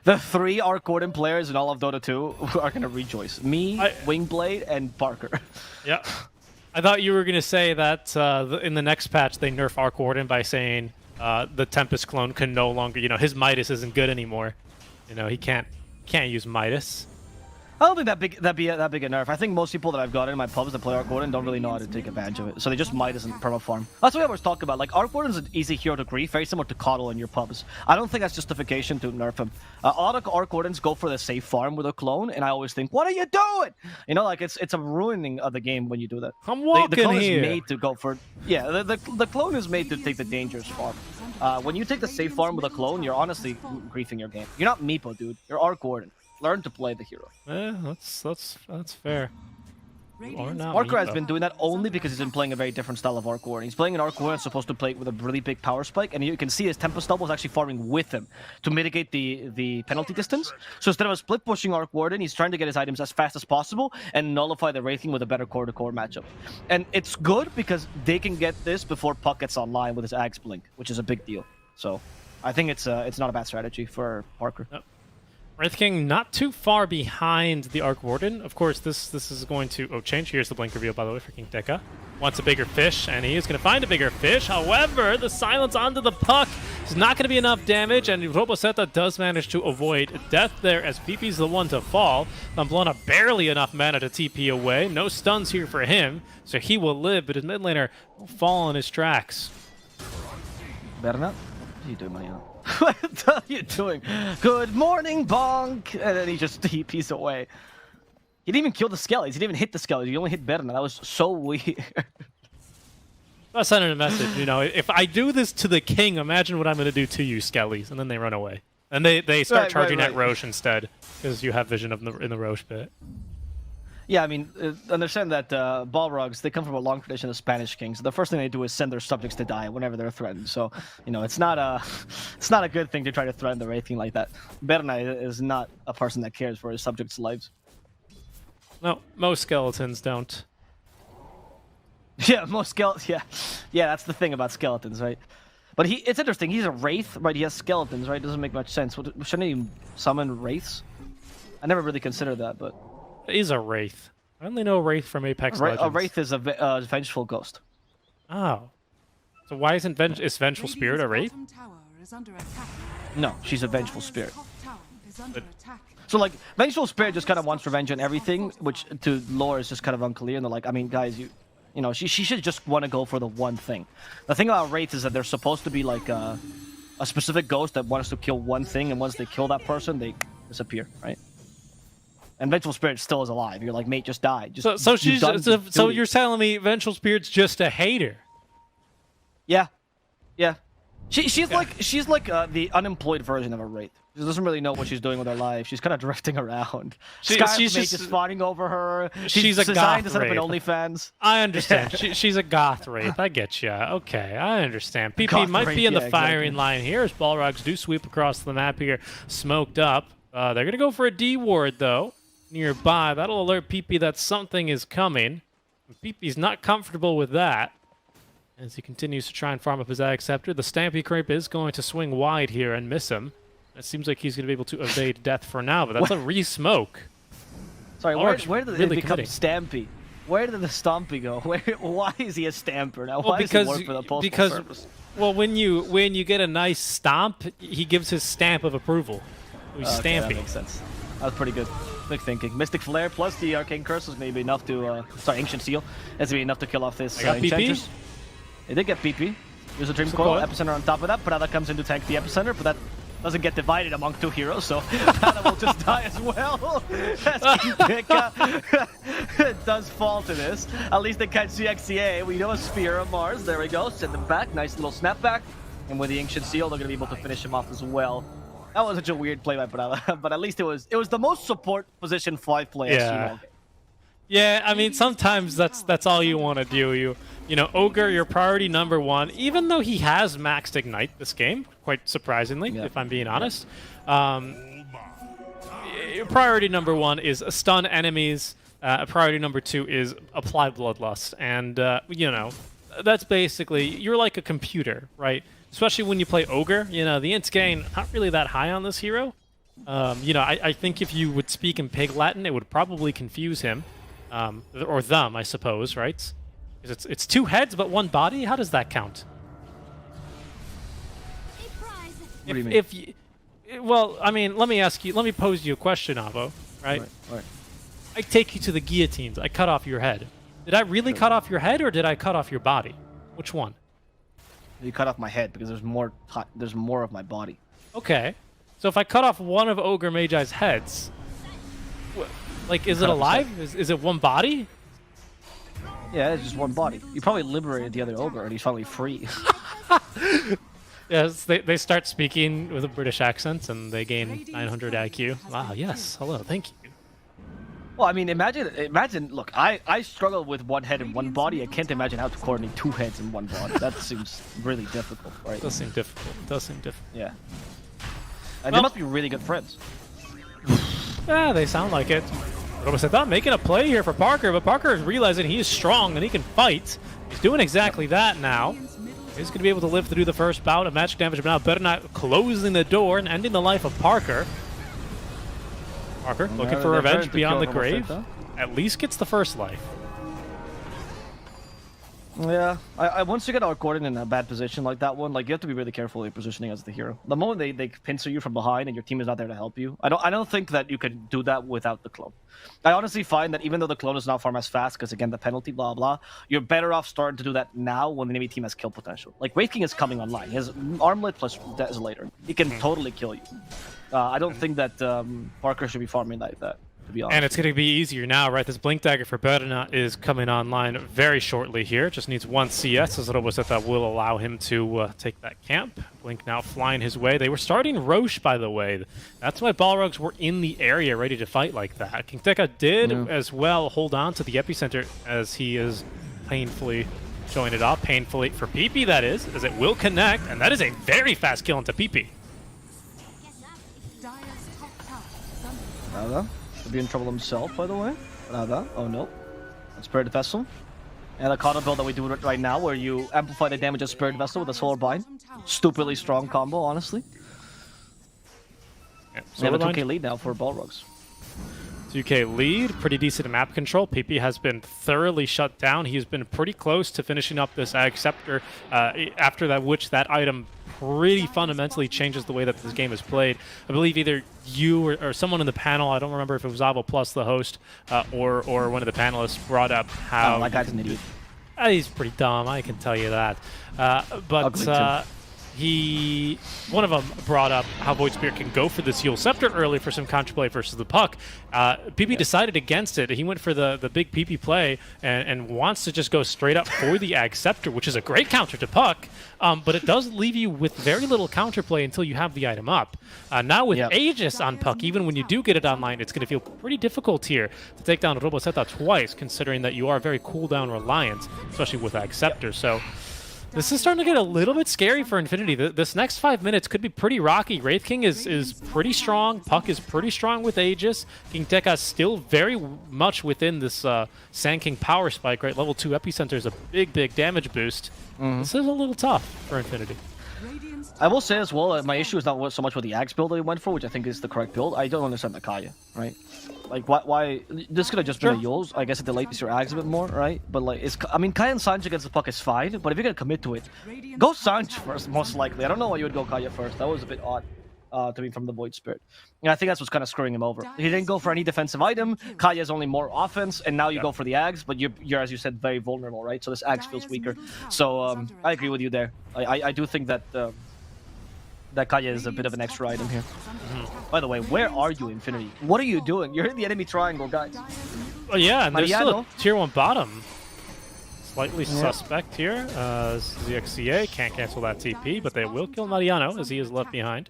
The 3 Arc Warden players in all of Dota 2 are gonna rejoice. Me, Wingblade, and Parker. Yeah. I thought you were going to say that in the next patch they nerf Arc Warden by saying the Tempest clone can no longer, you know, his Midas isn't good anymore. You know, he can't use Midas. I don't think that be a big a nerf. I think most people that I've gotten in my pubs that play Arc Warden don't really know how to take advantage of it. So they just might as perma farm. That's what I always talk about. Like, Arc Warden's an easy hero to grief, very similar to Coddle in your pubs. I don't think that's justification to nerf him. A lot of Arc Wardens go for the safe farm with a clone, and I always think, what are you doing? You know, like, it's a ruining of the game when you do that. I'm walking the clone here. is made to go for... Yeah, the clone is made to take the dangerous farm. When you take the safe farm with a clone, you're honestly griefing your game. You're not Meepo, dude. You're Arc Warden. Learn to play the hero. Yeah, that's fair. Or not Parker has Meepo. been doing that only because he's been playing a very different style of Arc War. And he's playing an Arc War that's supposed to play with a really big power spike, and you can see his Tempest double is actually farming with him to mitigate the penalty distance. So instead of a split pushing Arc Warden, he's trying to get his items as fast as possible and nullify the Wraithing with a better core-to-core matchup. And it's good because they can get this before Puck gets online with his Axe Blink, which is a big deal. So I think it's not a bad strategy for Parker. Yep. Wraith King not too far behind the Arc Warden. Of course, this is going to change. Here's the blink reveal, by the way, for King Deka. Wants a bigger fish, and he is going to find a bigger fish. However, the silence onto the Puck is not going to be enough damage, and Roboseta does manage to avoid death there as PP's the one to fall. Pamplona barely enough mana to TP away. No stuns here for him, so he will live, but his mid laner will fall on his tracks. Bernard? What are you doing, man? What are you doing? Good morning, Bonk! And then he just TPs away. He didn't even kill the skellies. He didn't even hit the skellies. He only hit Bernard. That was so weird. I sent him a message, you know, if I do this to the king, imagine what I'm going to do to you, skellies. And then they run away. And they start charging at Roche instead, because you have vision of in the Roche pit. Yeah, I mean, understand that Balrogs, they come from a long tradition of Spanish kings. The first thing they do is send their subjects to die whenever they're threatened. So, you know, it's not a good thing to try to threaten the Wraithing like that. Berna is not a person that cares for his subjects' lives. No, most skeletons don't. Yeah, most skeletons. Yeah, that's the thing about skeletons, right? But it's interesting. He's a wraith, right? He has skeletons, right? Doesn't make much sense. Shouldn't he summon wraiths? I never really considered that, but He's a wraith. I only know wraith from Apex Legends. A wraith is a vengeful ghost. Oh, so why isn't is Vengeful Spirit a wraith? Bottom tower is under attack. No, she's a vengeful spirit. Top tower is under attack. So like, vengeful spirit just kind of wants revenge on everything, which to lore is just kind of unclear. And they're like, I mean, guys, you know, she should just want to go for the one thing. The thing about wraiths is that they're supposed to be like a specific ghost that wants to kill one thing, and once they kill that person, they disappear, right? And Vengeful Spirit still is alive. You're like, mate, just die. So you're telling me Vengeful Spirit's just a hater? Yeah. She's like the unemployed version of a wraith. She doesn't really know what she's doing with her life. She's kind of drifting around. She's just fawning over her. She's a designed goth to set up an wraith. OnlyFans. I understand. She's a goth wraith. I get you. Okay, I understand. PP Goth might wraith, be in the yeah, firing exactly. line here as Balrogs do sweep across the map here, smoked up. They're going to go for a D ward, though, nearby. That'll alert PP that something is coming. PP's not comfortable with that. As he continues to try and farm up his Ag Scepter, the Stampy Creep is going to swing wide here and miss him. It seems like he's going to be able to evade death for now, but that's a re-smoke. Sorry, Large, where did really it become committing. Stampy? Where did the Stompy go? Why is he a stamper now? Why does he work for the Postal Service? Well, when you get a nice stomp, he gives his stamp of approval. He's Okay, that stamping. makes sense. That was pretty good. Quick thinking. Mystic Flare plus the Arcane Curse is maybe enough to... Ancient Seal. That's maybe enough to kill off this I got PP. Enchantress. They did get PP. There's a Dream Coil, Epicenter on top of that. Prada comes in to tank the Epicenter, but that doesn't get divided among two heroes, so Prada will just die as well. As Kika does fall to this. At least they catch the XCA. We know a Spear of Mars. There we go. Send them back. Nice little snapback. And with the Ancient Seal, they're going to be able to finish him off as well. That was such a weird play by Prada, but at least it was the most support position 5 play. Yeah. Yeah, I mean, sometimes that's all you want to do. You know, Ogre, your priority number 1, even though he has maxed Ignite this game, quite surprisingly, if I'm being honest. Priority number 1 is stun enemies. Priority number 2 is apply Bloodlust. And, you know, that's basically, you're like a computer, right? Especially when you play Ogre, you know, the int gain not really that high on this hero. You know, I think if you would speak in Pig Latin, it would probably confuse him. Or them, I suppose, right? It's 2 heads but 1 body? How does that count? What do you mean? Well, I mean, let me pose you a question, Avo, right? Right. I take you to the guillotines. I cut off your head. Did I really cut off your head, or did I cut off your body? Which one? You cut off my head because there's more of my body. Okay. So if I cut off one of Ogre Magi's heads, like, is it alive? Is it 1 body? Yeah, it's just 1 body. You probably liberated the other ogre and he's finally free. Yes, they start speaking with a British accent and they gain 900 IQ. Wow, yes, hello, thank you. Well, I mean, imagine. Look, I struggle with one head and one body. I can't imagine how to coordinate two heads and one body. That seems really difficult, right? It does seem difficult. It does seem difficult. Yeah. And they must be really good friends. Yeah, they sound like it. Roboseta making a play here for Parker, but Parker is realizing he is strong and he can fight. He's doing exactly that now. He's going to be able to live through the first bout of magic damage, but now better not closing the door and ending the life of Parker. Parker looking for revenge beyond the grave. At least gets the first life. Yeah, I once you get outcoordinated in a bad position like that one, like you have to be really careful with your positioning as the hero. The moment they pincer you from behind and your team is not there to help you, I don't think that you can do that without the clone. I honestly find that even though the clone is not farm as fast, because again the penalty, blah blah, you're better off starting to do that now when the enemy team has kill potential. Like Wraith King is coming online. He has Armlet plus Desolator. He can totally kill you. I don't think that Parker should be farming like that. And it's going to be easier now, right? This Blink Dagger for Berna is coming online very shortly here. Just needs one CS as Roboseta will allow him to take that camp. Blink now flying his way. They were starting Roche, by the way. That's why Balrogs were in the area ready to fight like that. KingTeka did as well hold on to the epicenter as he is painfully showing it off. Painfully for PP, that is, as it will connect. And that is a very fast kill into PP. Could be in trouble himself, by the way. Oh no. That's Spirit Vessel. And the counter build that we do right now, where you amplify the damage of Spirit Vessel with a Solar Bind. Stupidly strong combo, honestly. Yeah, we have a 2k lead now for Balrogs. 2k lead, pretty decent map control. PP has been thoroughly shut down. He's been pretty close to finishing up this Ag Scepter, after that, which that item pretty fundamentally changes the way that this game is played. I believe either you or someone in the panel, I don't remember if it was Avo Plus, the host, or one of the panelists brought up how... Oh, that guy's an idiot. He's pretty dumb, I can tell you that. One of them brought up how Void Spirit can go for this Heal Scepter early for some counterplay versus the Puck. PP decided against it. He went for the big PP play and wants to just go straight up for the Ag Scepter, which is a great counter to Puck, but it does leave you with very little counterplay until you have the item up. Now with Aegis on Puck, even when you do get it online, it's going to feel pretty difficult here to take down Roboseta twice, considering that you are very cooldown reliant, especially with Ag Scepter. So this is starting to get a little bit scary for Infinity. This next 5 minutes could be pretty rocky. Wraith King is pretty strong. Puck is pretty strong with Aegis. KingTeka is still very much within this Sand King power spike, right? Level 2 Epicenter is a big damage boost. This is a little tough for Infinity. I will say as well, my issue is not so much with the Axe build that we went for, which I think is the correct build. I don't understand the Kaya, right? Like, why this could have just been a Yules. I guess it delays your Axe a bit more, right? But like, I mean, Kaya and Sanj against the Puck is fine, but if you're gonna commit to it, go Sanj first, most likely. I don't know why you would go Kaya first. That was a bit odd to me from the Void Spirit. And I think that's what's kind of screwing him over. He didn't go for any defensive item. Kaya's only more offense, and now you go for the Ags, but you're, as you said, very vulnerable, right? So this Ags feels weaker. So I agree with you there. I do think that that Kaya is a bit of an extra item here. By the way, where are you, Infinity? What are you doing? You're in the enemy triangle, guys. Oh yeah, and there's still a tier 1 bottom. Slightly suspect here. ZXCA can't cancel that TP, but they will kill Mariano as he is left behind.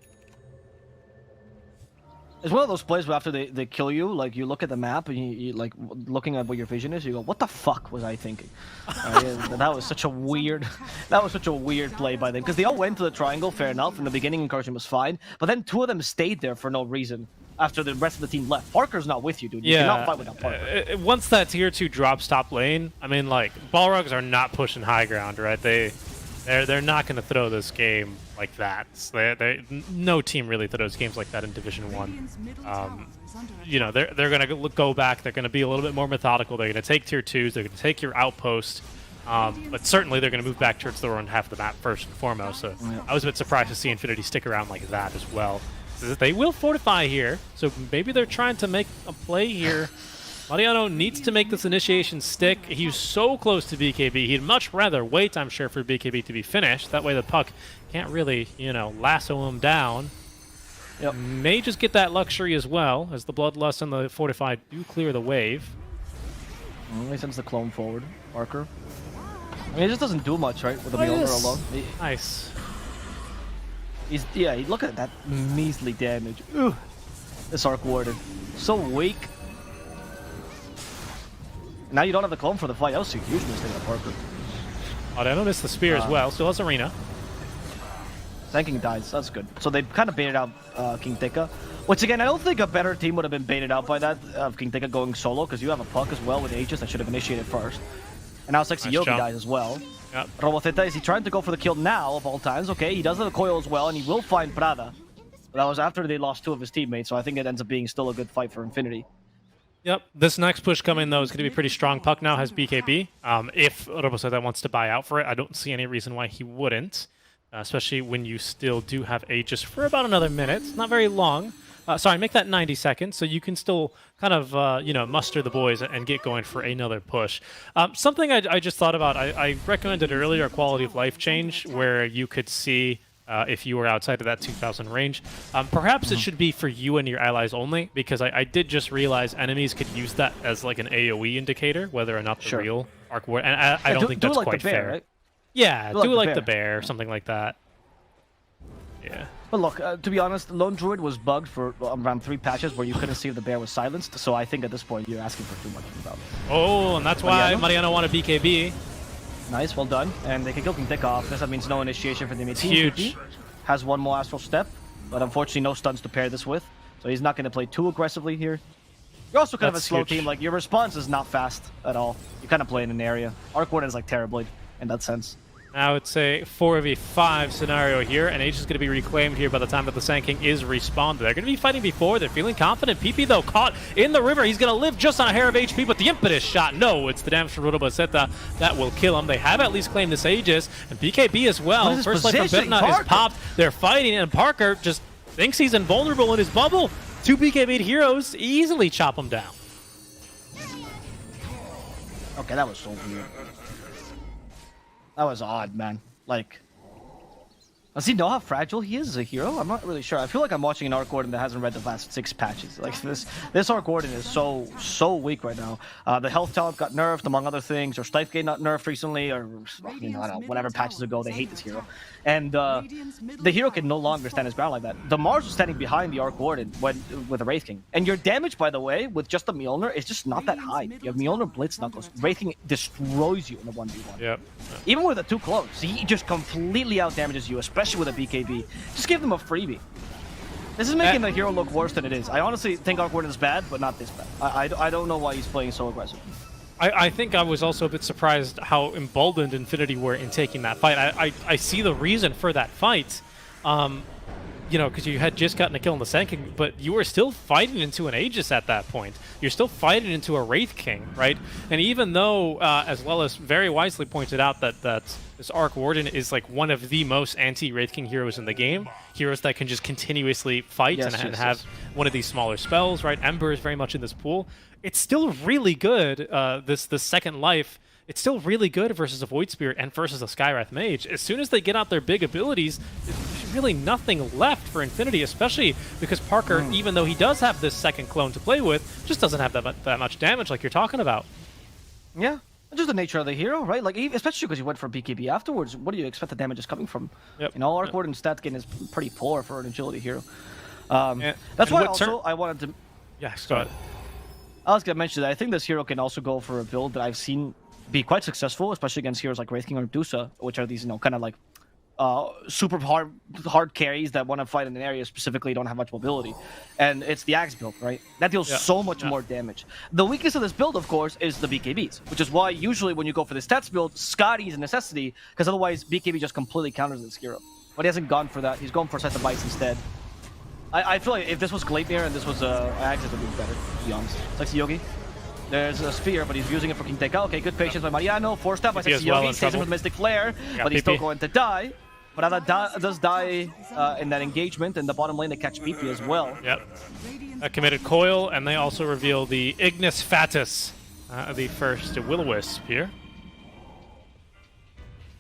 It's one of those plays where after they kill you, like you look at the map and you like looking at what your vision is, you go, "What the fuck was I thinking?" That was such a weird play by them, because they all went to the triangle. Fair enough. In the beginning, Incursion was fine, but then two of them stayed there for no reason after the rest of the team left. Parker's not with you, dude. You cannot fight without Parker. Once that tier 2 drops top lane, I mean, like Balrogs are not pushing high ground, right? They're not going to throw this game like that. No team really throws games like that in Division 1. You know, they're going to go back. They're going to be a little bit more methodical. They're going to take tier 2s. They're going to take your outpost. But certainly they're going to move back towards the run half of the map first and foremost. So I was a bit surprised to see Infinity stick around like that as well. They will fortify here, so maybe they're trying to make a play here. Mariano needs to make this initiation stick. He's so close to BKB. He'd much rather wait, I'm sure, for BKB to be finished. That way the Puck can't really, you know, lasso him down. Yep. May just get that luxury as well, as the Bloodlust and the Fortified do clear the wave. He sends the clone forward, Parker. I mean, it just doesn't do much, right, with the Mjolnir alone. Nice. Look at that measly damage. Ooh, this Arc Warden, so weak. Now you don't have the clone for the fight. That was a huge mistake of Parker. Oh, they noticed the spear as well. Still has Arena. Thanking dies. That's good. So they kind of baited out King Tika. Which again, I don't think a better team would have been baited out by that of King Tika going solo, because you have a puck as well with Aegis that should have initiated first. And now Sexy Nice Yogi jump. dies as well. Yep. Roboteta, is he trying to go for the kill now of all times? Okay, he does have the coil as well, and he will find Prada. But that was after they lost 2 of his teammates, so I think it ends up being still a good fight for Infinity. Yep. This next push coming, though, is going to be pretty strong. Puck now has BKB. If Roboseta wants to buy out for it, I don't see any reason why he wouldn't. Especially when you still do have Aegis for about another minute. It's not very long. Sorry, make that 90 seconds, so you can still kind of, you know, muster the boys and get going for another push. Something I just thought about, I recommended earlier a quality of life change where you could see if you were outside of that 2,000 range. Perhaps it should be for you and your allies only, because I did just realize enemies could use that as like an AoE indicator, whether or not the real Arc War. And I don't think that's like quite the bear, fair. right? Yeah, do it like the bear. bear or something like that. Yeah. But look, to be honest, Lone Druid was bugged for around 3 patches where you couldn't see if the bear was silenced, so I think at this point you're asking for too much about it. Oh, and that's why Mariano wanted BKB. Nice, well done. And they can kill King Dick off. That means no initiation for the enemy team. Huge. PP has 1 more Astral Step, but unfortunately no stuns to pair this with, so he's not going to play too aggressively here. You're also kind of a slow team, like your response is not fast at all. You kind of play in an area. Arc Warden is like Terrorblade in that sense. Now it's a 4v5 scenario here, and H is going to be reclaimed here by the time that the Sand King is respawned. They're going to be fighting before. They're feeling confident. PP, though, caught in the river. He's going to live just on a hair of HP, but the impetus shot, no, it's the damage from Roboseta that will kill him. They have at least claimed this Aegis, and BKB as well. First life from Bitna is popped. They're fighting, and Parker just thinks he's invulnerable in his bubble. 2 BKB heroes easily chop him down. Okay, that was so weird. That was odd, man. Like, does he know how fragile he is as a hero? I'm not really sure. I feel like I'm watching an Arc Warden that hasn't read the last 6 patches. Like, this Arc Warden is so weak right now. The health talent got nerfed, among other things, or Stife Gate not nerfed recently, or, you know, I don't know, whatever patches ago, they hate this hero. And the hero can no longer stand his ground like that. The Mars was standing behind the Arc Warden with the Wraith King. And your damage, by the way, with just the Mjolnir is just not that high. You have Mjolnir, Blitz, Knuckles. Wraith King destroys you in the 1v1. Yep. Even with the 2 clones, he just completely outdamages you, especially with a BKB. Just give them a freebie. This is making the hero look worse than it is. I honestly think Arc Warden is bad, but not this bad. I don't know why he's playing so aggressive. I think I was also a bit surprised how emboldened Infinity were in taking that fight. I see the reason for that fight. You know, because you had just gotten a kill on the Sand King, but you were still fighting into an Aegis at that point. You're still fighting into a Wraith King, right? And even though, as well as very wisely pointed out, that this Arc Warden is like one of the most anti-Wraith King heroes in the game, heroes that can just continuously fight and have one of these smaller spells, right? Ember is very much in this pool. It's still really good, this second life. It's still really good versus a Void Spirit and versus a Skywrath Mage. As soon as they get out their big abilities, there's really nothing left for Infinity, especially because Parker, even though he does have this second clone to play with, just doesn't have that much damage like you're talking about. Yeah, just the nature of the hero, right? Like, especially because you went for BKB afterwards. What do you expect the damage is coming from? Yep. You know, Arc Warden stat gain is pretty poor for an agility hero. That's why also I wanted to... Yeah, go ahead. I was going to mention that I think this hero can also go for a build that I've seen be quite successful, especially against heroes like Wraith King or Medusa, which are these, you know, kind of like super hard carries that want to fight in an area specifically don't have much mobility. And it's the Axe build, right? That deals so much more damage. The weakness of this build, of course, is the BKBs, which is why usually when you go for the stats build, Scotty is a necessity, because otherwise BKB just completely counters this hero. But he hasn't gone for that. He's going for Scythe of Bites instead. I feel like if this was Gleipnir and this was Axe, it would be better, to be honest. Sexy Yogi. There's a spear, but he's using it for King Teka. Okay, good patience by Mariano. Forced out by Sexy Yogi. Saves him with Mystic Flare, but he's still going to die. But Ada does die in that engagement. In the bottom lane, they catch PP as well. Yep. A committed coil, and they also reveal the Ignis Fatus, the first Will-O-Wisp here.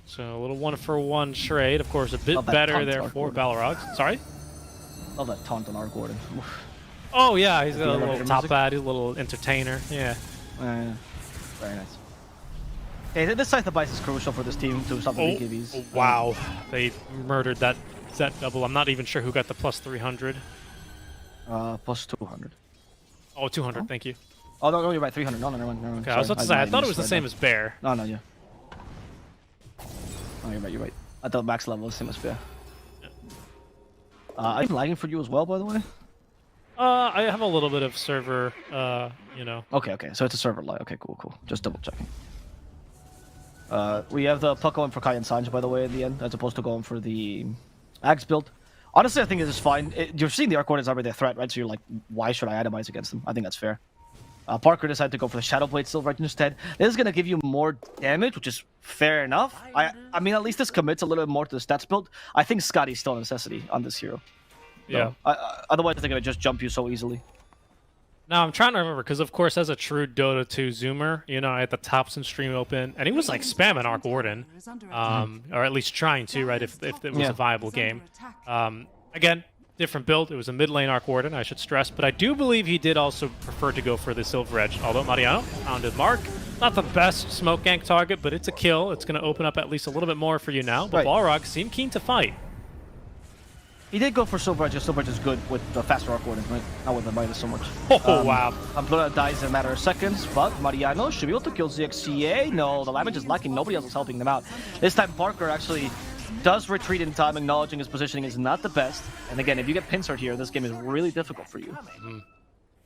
So a little 1-for-1 trade. Of course, a bit better there for Balrogs. Sorry? Love that taunt on Arc Warden. Oh yeah, he's a little top ad, he's a little entertainer. Yeah. Very nice. Okay, this Scythe of Bites is crucial for this team to stop the BKBs. Oh, wow, they murdered that double. I'm not even sure who got the plus 300. Plus 200. Oh, 200, thank you. Oh no, you're right. 300. No, never mind. Okay, I was about to say, I thought it was the same as Bear. No, yeah. Oh, you're right. I thought max level was the same as Bear. I'm lagging for you as well, by the way. I have a little bit of server, you know. Okay. So it's a server lag. Okay, cool. Just double checking. We have the puck going for Kai and Sanj, by the way, in the end, as opposed to going for the Axe build. Honestly, I think this is fine. You're seeing the Arc Warden is already a threat, right? So you're like, why should I itemize against them? I think that's fair. Parker decided to go for the Shadow Blade Silver instead. This is going to give you more damage, which is fair enough. I mean, at least this commits a little bit more to the stats build. I think Scotty's still a necessity on this hero. Yeah. Otherwise, they're going to just jump you so easily. Now, I'm trying to remember, because of course, as a true Dota 2 Zoomer, you know, I had the Thompson stream open, and he was like spamming Arc Warden, or at least trying to, right, if it was a viable game. Again, different build. It was a mid lane Arc Warden, I should stress, but I do believe he did also prefer to go for the Silver Edge, although Mariano found his mark. Not the best smoke gank target, but it's a kill. It's going to open up at least a little bit more for you now, but Balrogs seem keen to fight. He did go for Silver Edge. Silver Edge is good with the faster Arc Warden, right? Not with the Midas so much. Oh, wow. Amplona dies in a matter of seconds, but Mariano should be able to kill ZXCA. No, the damage is lacking. Nobody else is helping them out. This time, Parker actually does retreat in time, acknowledging his positioning is not the best. And again, if you get pincered here, this game is really difficult for you.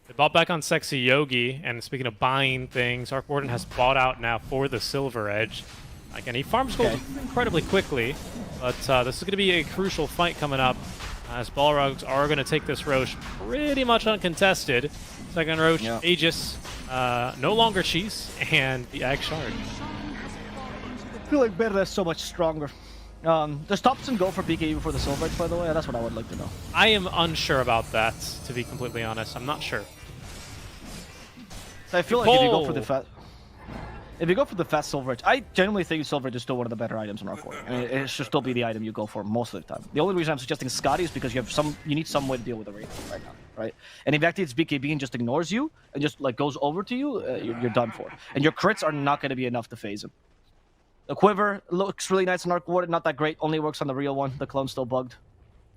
They bought back on Sexy Yogi, and speaking of buying things, Arc Warden has bought out now for the Silver Edge. Again, he farms gold incredibly quickly, but this is going to be a crucial fight coming up, as Balrogs are going to take this Roche pretty much uncontested. Second Roche, Aegis, no longer Cheese, and the Ag Shard. I feel like Berra is so much stronger. Does Thompson go for PKE before the Silver Edge, by the way? That's what I would like to know. I am unsure about that, to be completely honest. I'm not sure. I feel like if you go for the fast Silver Edge, I genuinely think Silver Edge is still one of the better items in Arc Warden. I mean, it should still be the item you go for most of the time. The only reason I'm suggesting Scotty is because you need some way to deal with the raid right now, right? And if it activates BKB and just ignores you and just like goes over to you, you're done for. And your crits are not going to be enough to phase him. The Quiver looks really nice in Arc Warden, not that great. Only works on the real one. The clone's still bugged.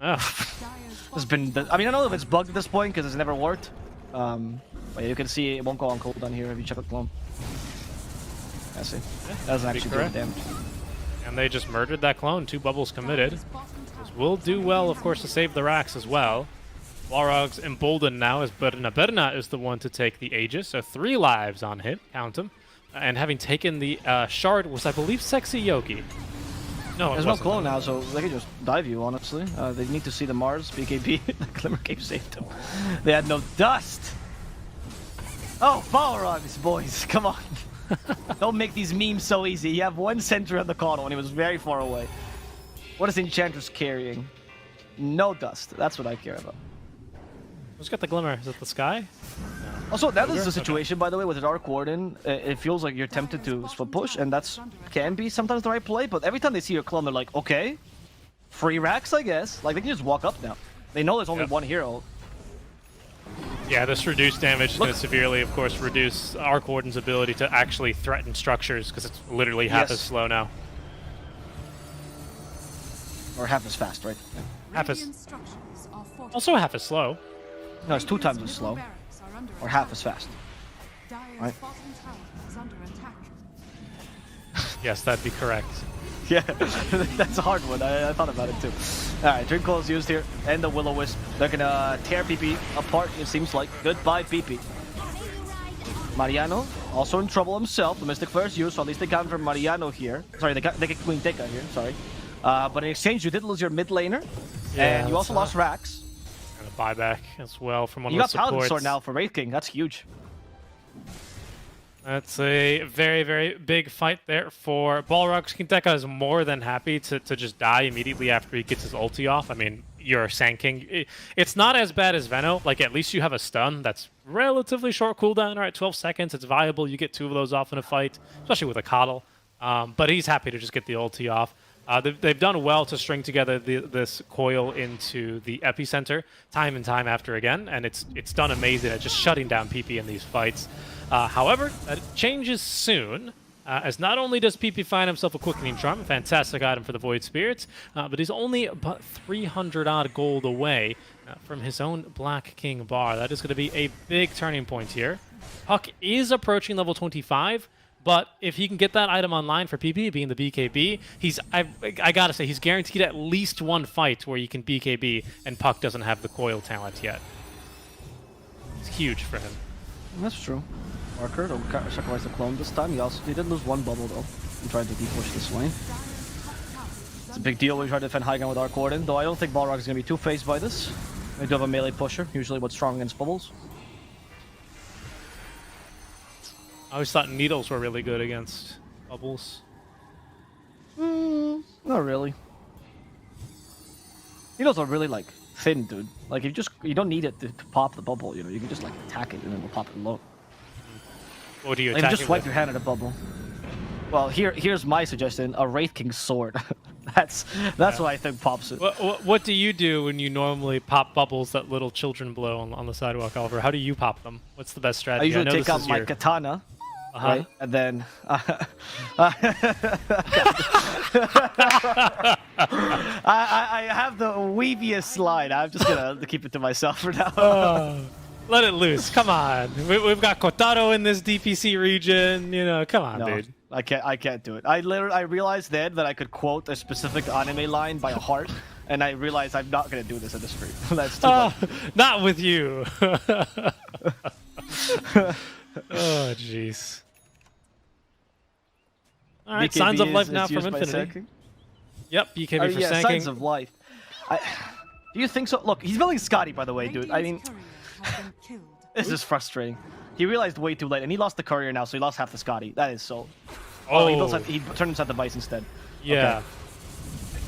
It's been. I mean, I don't know if it's bugged at this point because it's never worked. But you can see it won't go on cooldown here if you check the clone. I see. That doesn't actually do damage. And they just murdered that clone. 2 bubbles committed. This will do well, of course, to save the racks as well. Balrogs emboldened now as Berna is the one to take the Aegis. So 3 lives on him. Count them. And having taken the shard was, I believe, Sexy Yogi. No, there's no clone now, so they can just dive you, honestly. They need to see the Mars, BKB. The Glimmer Cape saved them. They had no dust. Oh, Balrogs, boys, come on. Don't make these memes so easy. You have 1 center on the Cauldron and he was very far away. What is Enchantress carrying? No dust. That's what I care about. Who's got the Glimmer? Is it the Sky? Also, that is the situation, by the way, with the Arc Warden. It feels like you're tempted to split push, and that's can be sometimes the right play, but every time they see your clone, they're like, okay, free racks, I guess. Like, they can just walk up now. They know there's only one hero. Yeah, this reduced damage is going to severely, of course, reduce Arc Warden's ability to actually threaten structures, because it's literally half as slow now. Or half as fast, right? Yeah. Half as... Also half as slow. No, it's 2 times as slow. Or half as fast. Right? Yes, that'd be correct. Yeah, that's a hard one. I thought about it too. Alright, Drink Coil is used here, and the Will-O-Wisp. They're gonna tear PP apart, it seems like. Goodbye, PP. Mariano, also in trouble himself. The Mystic Flare is used, so at least they counter Mariano here. Sorry, they get Queen Tekka here, sorry. But in exchange, you did lose your mid laner, and you also lost Rax. And a buyback as well from one of the supports. You got Paladin Sword now for Wraith King, that's huge. That's a very, very big fight there for Balrogs. King Tekka is more than happy to just die immediately after he gets his ulti off. I mean, you're Sand King. It's not as bad as Veno. Like, at least you have a stun that's relatively short cooldown. All right, 12 seconds. It's viable. You get 2 of those off in a fight, especially with a Coddle. But he's happy to just get the ulti off. They've done well to string together this coil into the epicenter time and time after again, and it's done amazing at just shutting down PP in these fights. However, that changes soon, as not only does PP find himself a Quickening Charm, a fantastic item for the Void Spirits, but he's only about 300 odd gold away from his own Black King bar. That is going to be a big turning point here. Puck is approaching level 25, but if he can get that item online for PP, being the BKB, I gotta say, he's guaranteed at least one fight where you can BKB, and Puck doesn't have the coil talent yet. It's huge for him. That's true. Parker will sacrifice the clone this time. He did lose one bubble though. He tried to de-push this lane. It's a big deal when you try to defend high ground with Arc Warden, though I don't think Balrogs is going to be too phased by this. They do have a melee pusher, usually what's strong against bubbles. I always thought needles were really good against bubbles. Not really. Needles are really like thin, dude. Like you don't need it to pop the bubble. You know, you can just like attack it and then it'll pop it low. What do you Like, attack just it swipe with? your hand at a bubble. Well, here's my suggestion: a Wraith King's sword. that's what I think pops it. What do you do when you normally pop bubbles that little children blow on the sidewalk, Oliver? How do you pop them? What's the best I strategy? usually know take this out is my your... katana, right, and then I have the weaviest line. I'm just gonna keep it to myself for now. Let it loose. Come on. We've got Kotaro in this DPC region. You know, come on, No, dude. I can't do it. I realized then that I could quote a specific anime line by heart, and I realized I'm not gonna do this in the street. That's too much. Not with you. Oh, jeez. All right, BKB Signs of Life is now from used by Infinity. Sanking. Yep, BKB Oh, for yeah, Sanking. Signs of Life. Do you think so? Look, he's building Scotty, by the way, dude. I mean, Radiant's courier has been killed. this is frustrating. He realized way too late, and he lost the courier now, so he lost half the Scotty. That is so. Oh, he turned inside the Vice instead. yeah.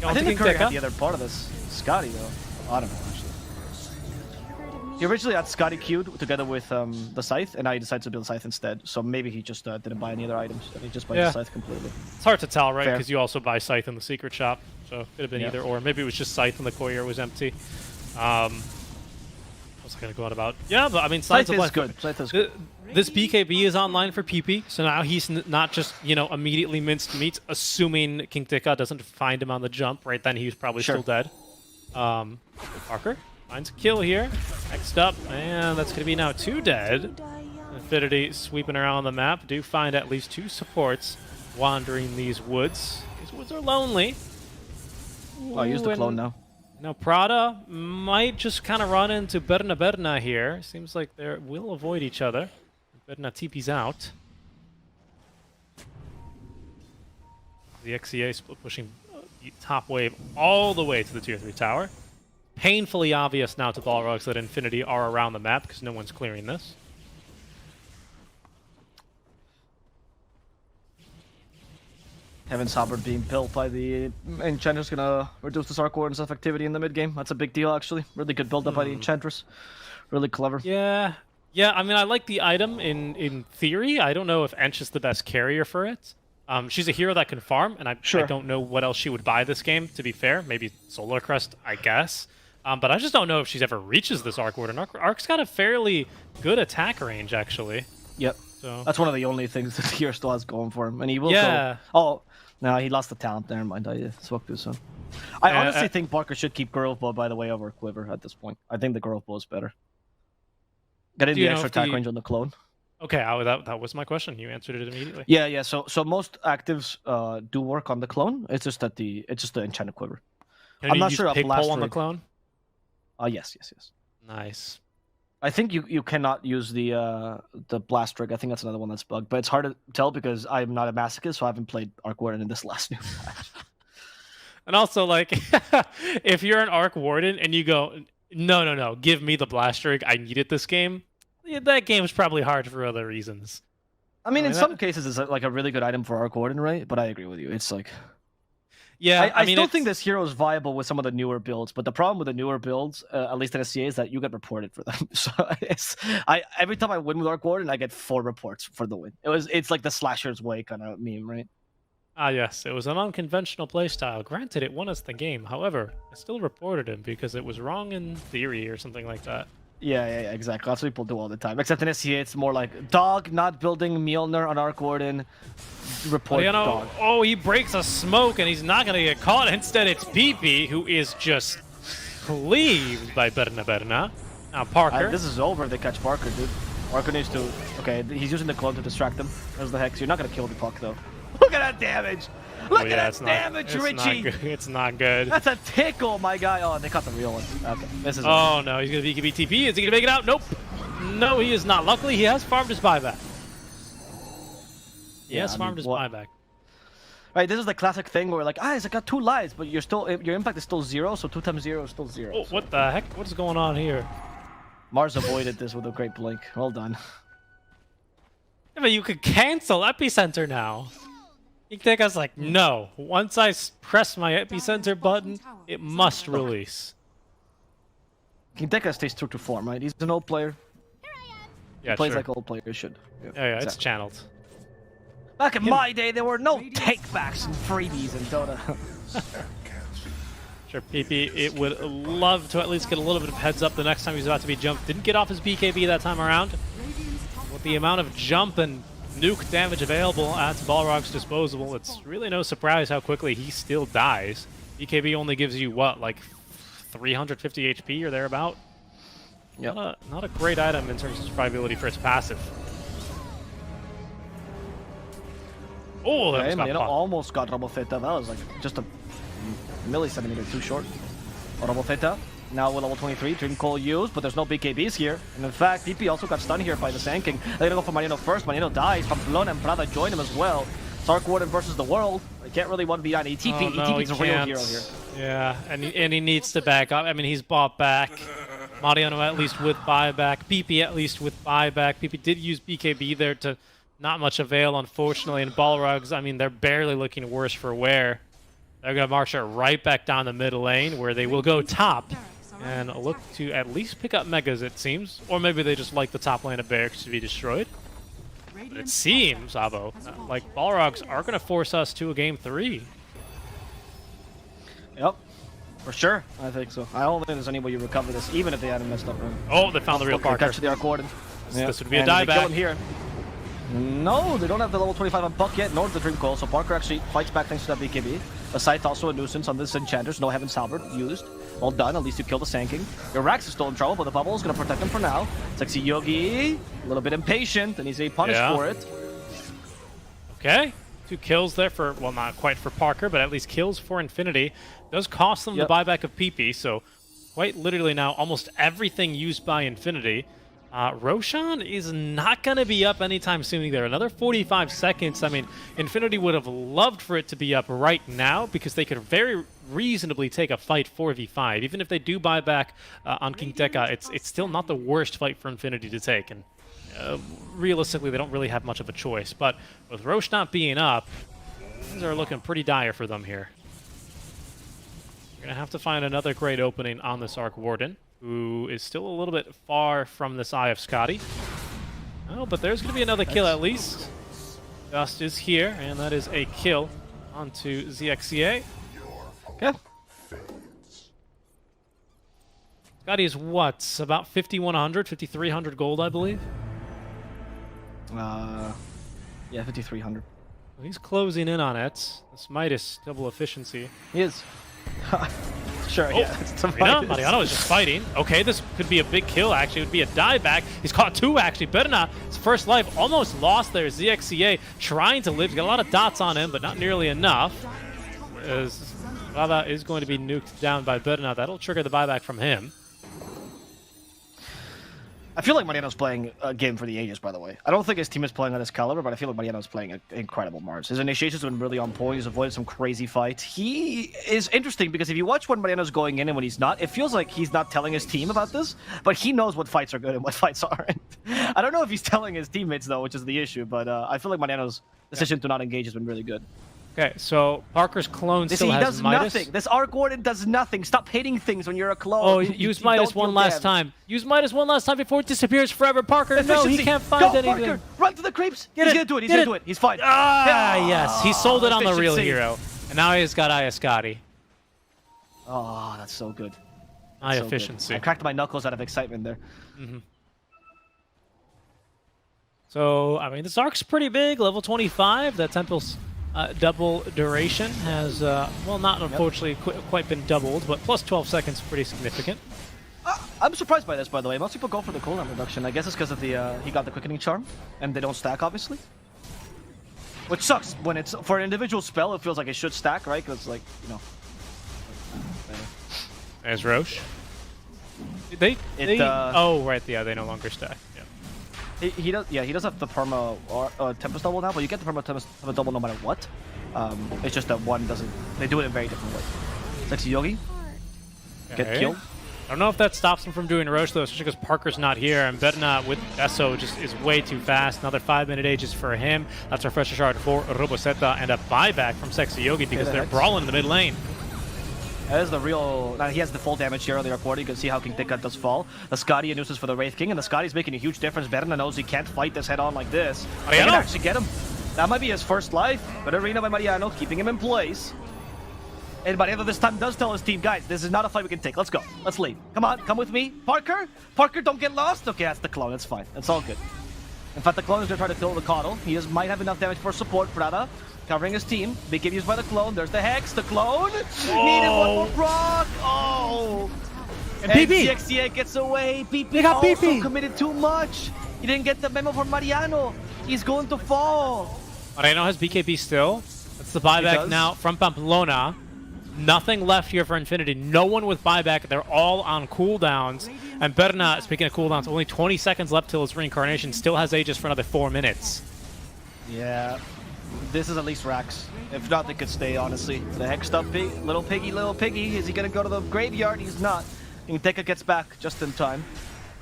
I think the courier had the other part of this. Scotty, though. I don't know, actually. He originally had Scotty queued together with the Scythe, and now he decided to build Scythe instead. So maybe he just didn't buy any other items, and he just buys the Scythe completely. It's hard to tell, right? Fair. Because you also buy Scythe in the secret shop, so it could have been either or. Maybe it was just Scythe and the courier was empty. What was I gonna go on about? Yeah, but I mean, Signs Scythe of is Life. good. Scythe is good. This BKB is online for PP, so now he's not just, you know, immediately minced meat, assuming King Tikka doesn't find him on the jump. Right then, he's probably Sure. still dead. Parker finds a kill here. Next up, and that's going to be now 2 dead. Infinity sweeping around the map. Do find at least 2 supports wandering these woods. These woods are lonely. Oh, I used the clone now. Now Prada might just kind of run into Berna here. Seems like they will avoid each other. Berna TP's out. The XCA split pushing top wave all the way to the tier 3 tower. Painfully obvious now to Balrogs that Infinity are around the map because no one's clearing this. Heaven's Halberd being built by the Enchantress gonna reduce this Arc Warden's effectivity in the mid game. That's a big deal, actually. Really good build up by the Enchantress. Really clever. Yeah. Yeah, I mean, I like the item in theory. I don't know if Ench is the best carrier for it. She's a hero that can farm, and I don't know what else she would buy this game, to be fair. Maybe Solar Crest, I guess. But I just don't know if she's ever reaches this Arc Warden. Arc's got a fairly good attack range, actually. Yep. So That's one of the only things that here still has going for him. And he will Yeah. go... Oh, no, he lost the talent. Never mind. I spoke too soon. I honestly think Parker should keep Grove Bow, by the way, over Quiver at this point. I think the Grove Bow is better. Getting Do you the know extra if attack the- range on the clone. Okay, that was my question. You answered it immediately. Yeah. So most actives do work on the clone. It's just that the enchanted quiver. Can I'm you not use sure a Pig blast Pole on the rig. clone? Yes. Nice. I think you cannot use the blast rig. I think that's another one that's bugged. But it's hard to tell because I'm not a masochist, so I haven't played Arc Warden in this last new patch. And also, like, if you're an Arc Warden and you go, no, give me the blast rig, I needed this game, yeah, that game's probably hard for other reasons. I mean, in that- some cases, it's like a really good item for Arc Warden, right? But I agree with you. It's like... Yeah, I mean, still it's- think this hero is viable with some of the newer builds, but the problem with the newer builds, at least in SCA, is that you get reported for them. So every time I win with Arc Warden, I get 4 reports for the win. It's like the Slasher's Way kind of meme, right? Ah, yes, it was an unconventional playstyle. Granted, it won us the game. However, I still reported him because it was wrong in theory or something like that. Yeah, exactly. That's what people do all the time. Except in SCA, it's more like dog not building Mjolnir on Arc Warden. Report dog. Oh, he breaks a smoke and he's not gonna get caught. Instead, it's PP who is just cleaved by Berna. Now Parker. This is over if they catch Parker, dude. Parker needs to... Okay, he's using the clone to distract him. There's the Hex. You're not gonna kill the puck, though. Look at that damage! Look at that damage, Richie! It's not good. That's a tickle, my guy. Oh, they caught the real one. Okay, this is... Oh, no, he's gonna BKB TP. Is he gonna make it out? Nope. No, he is not. Luckily, he has farmed his buyback. Yes, farmed his buyback. Right, this is the classic thing where like, he's got 2 lives, but your impact is still 0, so 2 times 0 is still 0. Oh, what the heck? What is going on here? Mars avoided this with a great blink. Well done. Yeah, but you could cancel Epicenter now. SeekNStrike's like, no. Once I press my Epicenter button, it must release. SeekNStrike stays true to form, right? He's an old player. Yeah, He plays sure. like old players should. Yeah, it's channeled. Back in my day, there were no takebacks and freebies in Dota. Sure, PP, it would love to at least get a little bit of heads up the next time he's about to be jumped. Didn't get off his BKB that time around. With the amount of jump and nuke damage available at Balrog's disposal, it's really no surprise how quickly he still dies. BKB only gives you, what, like 350 HP or thereabout? Yep. Not a great item in terms of survivability for its passive. Oh, that was almost got Robo Theta. That was like just a millisecond too short. Robo Theta. Now with level 23, Dream Coil used, but there's no BKBs here. And in fact, DP also got stunned here by the Sand King. They're gonna go for Marino first. Marino dies. Pamplona and Prada join him as well. Arc Warden versus the world. They can't really 1v9 ETP. ETP's a real hero here. Yeah, and he needs to back up. I mean, he's bought back. Mariano at least with buyback. PP at least with buyback. PP did use BKB there to not much avail, unfortunately. And Balrogs, I mean, they're barely looking worse for wear. They're going to march it right back down the mid lane where they will go top and look to at least pick up Megas, it seems. Or maybe they just like the top lane of Barracks to be destroyed. But it seems, Abo, like Balrogs are going to force us to a game 3. Yep. For sure, I think so. I don't think there's any way you recover this, even if they hadn't messed up. Right? Oh, they found the real Parker. Catch the Arc Warden. This would be a dieback. Here. No, they don't have the level 25 on Buck yet, nor the Dream Coil, so Parker actually fights back thanks to that BKB. The Scythe also a nuisance on this Enchanters, no Heaven's Halberd used. Well done, at least you killed the Sand King. Your Rax is still in trouble, but the bubble is going to protect him for now. Sexy Yogi, a little bit impatient, and he's a punished for it. Okay, 2 kills there for, well, not quite for Parker, but at least kills for Infinity. Does cost them the buyback of PP, so quite literally now almost everything used by Infinity. Roshan is not going to be up anytime soon either. Another 45 seconds. I mean, Infinity would have loved for it to be up right now because they could very reasonably take a fight 4v5. Even if they do buy back on King Deca, it's still not the worst fight for Infinity to take. And realistically, they don't really have much of a choice. But with Roche not being up, things are looking pretty dire for them here. We're going to have to find another great opening on this Arc Warden, who is still a little bit far from this Eye of Scotty. Oh, but there's going to be another kill at least. Dust is here, and that is a kill onto ZXCA. Yeah. Scotty is what? About 5,100, 5,300 gold, I believe? Yeah, 5,300. He's closing in on it. This Midas double efficiency. He is. Sure, oh, yeah. It's Mariano is just fighting. Okay, this could be a big kill, actually. It would be a dieback. He's caught 2, actually. Berna, his first life, almost lost there. ZXCA trying to live. He's got a lot of dots on him, but not nearly enough. As Rava is going to be nuked down by Berna. That'll trigger the buyback from him. I feel like Mariano's playing a game for the ages, by the way. I don't think his team is playing on his caliber, but I feel like Mariano's playing an incredible Mars. His initiations have been really on point. He's avoided some crazy fights. He is interesting because if you watch when Mariano's going in and when he's not, it feels like he's not telling his team about this, but he knows what fights are good and what fights aren't. I don't know if he's telling his teammates, though, which is the issue, but I feel like Mariano's decision to not engage has been really good. Okay, so Parker's clone still has does Midas. Nothing. This Arc Warden does nothing. Stop hitting things when you're a clone. Oh, use Midas one last time. Use Midas one last time before it disappears forever. Parker, Efficiency. No, he can't find anything. Parker, run to the creeps. He's gonna do it. He's gonna do it. He's fine. Yes, he sold it on the real hero. And now he's got Aya Scotty. Oh, that's so good. High So good. efficiency. I cracked my knuckles out of excitement there. So, I mean, this arc's pretty big, level 25. That Temple's double duration has, well, not unfortunately quite been doubled, but plus 12 seconds, pretty significant. I'm surprised by this, by the way. Most people go for the cooldown reduction. I guess it's because of the he got the quickening charm, and they don't stack, obviously. Which sucks when it's for an individual spell. It feels like it should stack, right? Because like There's Roche. Oh, right, yeah, they no longer stack. Yeah. he does. Yeah, he does have the perma or Tempest double now, but you get the perma Tempest double no matter what. It's just that one doesn't. They do it in a very different way. Sexy Yogi get Okay. killed. I don't know if that stops him from doing Roche, though, especially because Parker's not here, and Berna with Esso just is way too fast. Another 5-minute ages for him. That's a Refresher Shard for Robosetta, and a buyback from Sexy Yogi because they're brawling in the mid lane. That is the real. Now he has the full damage here on the quarter. You can see how King Tika does fall. The Scotty uses for the Wraith King, and the Scotty's making a huge difference. Berna knows he can't fight this head on like this. They can actually get him. That might be his first life. But Arena by Mariano, keeping him in place. And Mariano this time does tell his team, guys, this is not a fight we can take. Let's go. Let's leave. Come on, come with me. Parker? Parker, don't get lost. Okay, that's the clone. It's fine. It's all good. In fact, the clone is going to try to kill the Coddle. He might have enough damage for support. Prada covering his team. Big game used by the clone. There's the Hex. The clone. Needed one more proc. Oh. And PP. CXCA gets away. PP They got also PP. committed too much. He didn't get the memo from Mariano. He's going to fall. Mariano has BKB still. That's the He buyback does. now from Pamplona. Nothing left here for Infinity. No one with buyback. They're all on cooldowns. And Berna, speaking of cooldowns, only 20 seconds left till his reincarnation. Still has Aegis for another 4 minutes. Yeah. This is at least Rax. If not, they could stay, honestly. The Hexed up pig, little piggy. Is he going to go to the graveyard? He's not. Ingteka gets back just in time.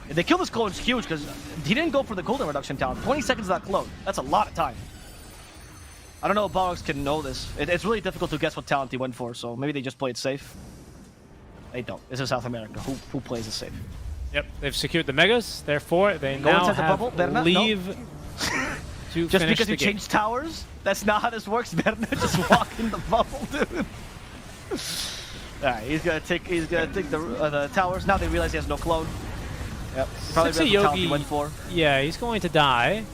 If they kill this clone, it's huge because he didn't go for the cooldown reduction talent. 20 seconds of that clone. That's a lot of time. I don't know if Balrogs can know this. It's really difficult to guess what talent he went for, so maybe they just play it safe. They don't. This is South America. Who plays it safe? Yep, they've secured the Megas. Therefore, they Go now inside the have bubble. Berna, leave to Just finish because the you game. change towers? That's not how this works, Berna. Just walk in the bubble, dude. Alright, he's gonna take the towers. Now they realize he has no clone. Yep. Probably Sexy the talent he Yogi, went for. yeah, he's going to die.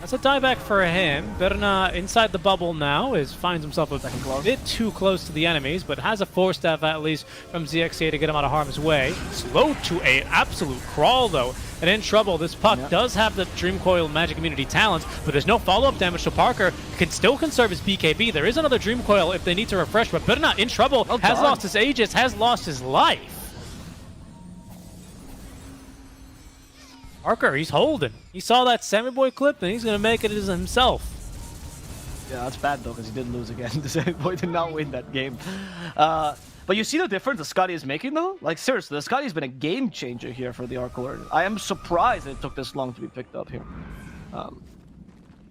That's a dieback for him. Berna inside the bubble now finds himself a bit too close to the enemies, but has a force staff at least from ZXA to get him out of harm's way. Slow to a absolute crawl though, and in trouble. This puck does have the Dream Coil Magic Immunity talent, but there's no follow-up damage, so Parker can still conserve his BKB. There is another Dream Coil if they need to refresh, but Berna in trouble, has lost his Aegis, has lost his life. Parker, he's holding. He saw that Sammy Boy clip, and he's going to make it as himself. Yeah, that's bad though, because he did lose again. The same boy did not win that game. But you see the difference the Scotty is making though? Like seriously, the Scotty's been a game changer here for the Arc Lord. I am surprised it took this long to be picked up here.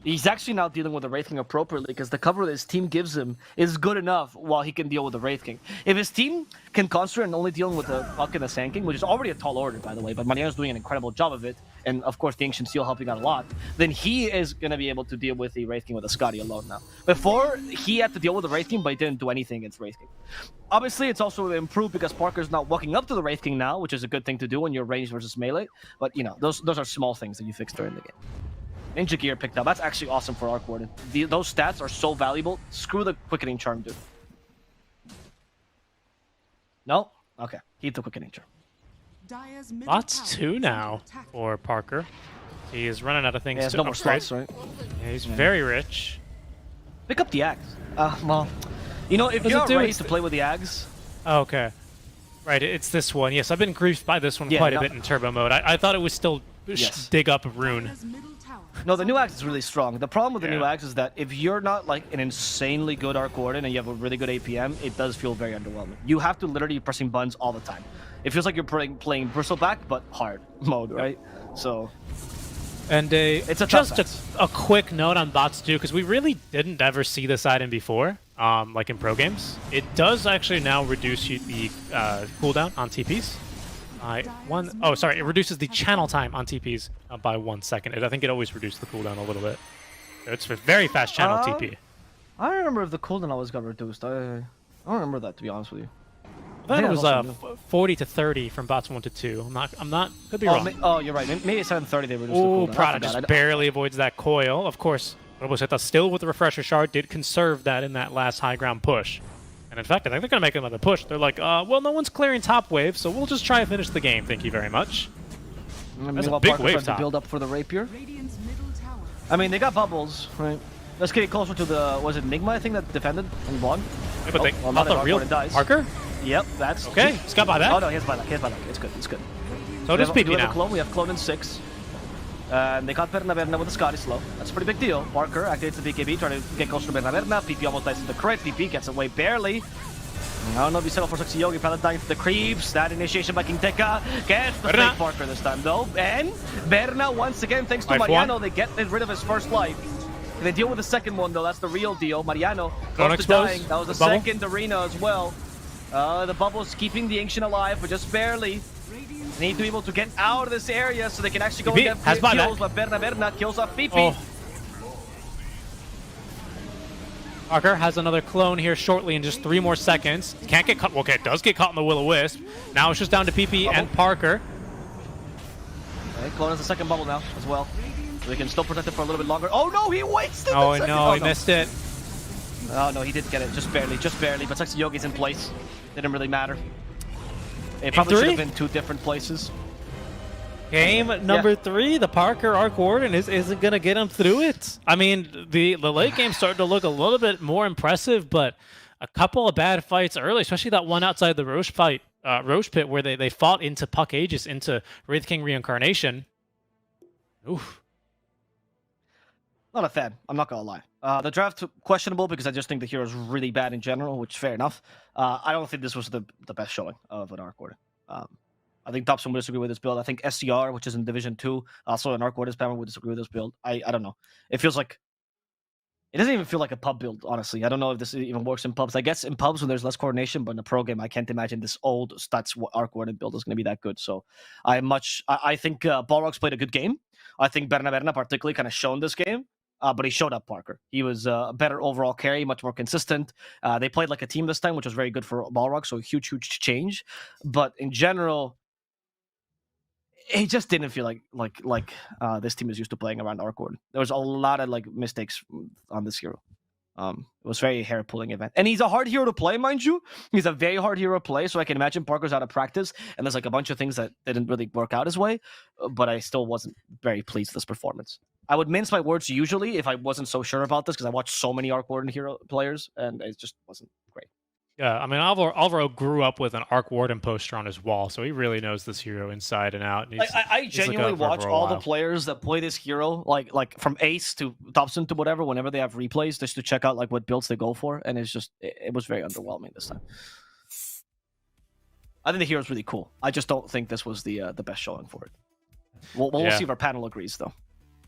He's actually now dealing with the Wraith King appropriately because the cover that his team gives him is good enough while he can deal with the Wraith King. If his team can concentrate on only dealing with the Puck and the Sand King, which is already a tall order, by the way, but Mariano's doing an incredible job of it, and of course the Ancient Seal helping out a lot, then he is going to be able to deal with the Wraith King with the Scotty alone now. Before, he had to deal with the Wraith King, but he didn't do anything against Wraith King. Obviously, it's also improved because Parker's not walking up to the Wraith King now, which is a good thing to do when you're ranged versus melee, but you know, those are small things that you fix during the game. Ninja Gear picked up. That's actually awesome for Arc Warden. Those stats are so valuable. Screw the Quickening Charm, dude. No? Okay. Keep the Quickening Charm. Dire's middle Lots tower two is now under attack. for Parker. He is running out of things Yeah, there's to no more upgrade. slots, right? Yeah, he's very rich. Pick up the Axe. Well, you know, if What does you're it not do? ready It's to play with the Axe, Okay. Right, it's this one. Yes, I've been griefed by this one quite a bit in turbo mode. I thought it was still dig up a rune. Dire's middle tower no, the new Axe is really strong. The problem with the new Yeah. Axe is that if you're not like an insanely good Arc Warden and you have a really good APM, it does feel very underwhelming. You have to literally be pressing buttons all the time. It feels like you're playing Bristleback, but hard mode, right? So And it's a just tough a quick note on bots too, because we really didn't ever see this item before, like in pro games. It does actually now reduce the cooldown on TPs. It reduces the channel time on TPs by 1 second. I think it always reduced the cooldown a little bit. It's a very fast channel TP. I don't remember if the cooldown always got reduced. I don't remember that, to be honest with you. I thought Yeah, it was also new. 40 to 30 from bots 1 to 2. I'm not. Could be Oh, wrong. you're right. Maybe it's 7:30 they reduced the Oh, cooldown. I Prada forgot. just barely avoids that coil. Of course, Roboseta still with the refresher shard did conserve that in that last high ground push. And in fact, I think they're going to make another push. They're like, well, no one's clearing top wave, so we'll just try and finish the game. Thank you very much. That's a big Parker wave tried to top. build up for the rapier. Radiant's middle tower. I mean, they got bubbles, right? Let's get closer to the, was it Nigma, I think, that defended and won? Yeah, but they, well, not not the if real Arcor dies. Parker? Yep, that's... Okay, he's got by that. Oh, no, he has buyback. He has buyback. It's good, it's good. So does we PP have a now. clone. We have clone in 6. And they caught Berna with the Scotty slow. That's a pretty big deal. Parker activates the BKB, trying to get closer to Berna. PP almost dies to the crit. PP gets away barely. I don't know if you settle for Sexy Yogi, probably dying to the creeps. That initiation by King Tekka gets the fake Parker this time though. And Berna once again, thanks to Life Mariano, one. they get rid of his first life. They deal with the second one though, that's the real deal. Mariano Don't close to expose. dying. That was the Bubble. second arena as well. The bubble's keeping the Ancient alive, but just barely. Radiant's They need to be able to get out of this area so they can actually go PP and get has buyback. kills, but Berna kills off PP. Oh. Parker has another clone here shortly in just 3 more seconds. Can't get caught. Okay, it does get caught in the Will-O-Wisp. Now it's just down to PP and Parker. Okay, Clone has the second bubble now as well. So they can still protect it for a little bit longer. Oh no, he wasted Oh the second. no, he missed it. Oh no, he did get it, just barely. But Sexy Yogi's in place. Didn't really matter. It probably should have 3? been 2 different places. Game number 3, the Parker Arc Warden isn't going to get him through it. I mean, the late game started to look a little bit more impressive, but a couple of bad fights early, especially that one outside the Roche fight, Roche pit, where they fought into Puck Aegis, into Wraith King Reincarnation. Oof. Not a fan, I'm not gonna lie. The draft, questionable because I just think the hero's really bad in general, which fair enough. I don't think this was the best showing of an Arc Warden. I think Thompson would disagree with this build. I think SCR, which is in Division 2, also an Arc Warden spammer, would disagree with this build. I don't know. It feels like... It doesn't even feel like a pub build, honestly. I don't know if this even works in pubs. I guess in pubs when there's less coordination, but in a pro game, I can't imagine this old stats Arc Warden build is going to be that good. So I think Balrogs played a good game. I think Berna particularly kind of shown this game. But he showed up, Parker. He was a better overall carry, much more consistent. They played like a team this time, which was very good for Balrog, so huge change. But in general, it just didn't feel like this team is used to playing around Arc Warden. There was a lot of like mistakes on this hero. It was very hair-pulling event. And he's a hard hero to play, mind you. He's a very hard hero to play, so I can imagine Parker's out of practice, and there's like a bunch of things that didn't really work out his way, but I still wasn't very pleased with this performance. I would mince my words usually if I wasn't so sure about this, because I watched so many Arc Warden hero players, and it just wasn't great. Yeah, I mean, Alvaro grew up with an Arc Warden poster on his wall, so he really knows this hero inside and out. And I genuinely watch all the players that play this hero, like from Ace to Thompson to whatever, whenever they have replays, just to check out like what builds they go for, and it's just it was very underwhelming this time. I think the hero's really cool. I just don't think this was the best showing for it. We'll see if our panel agrees, though.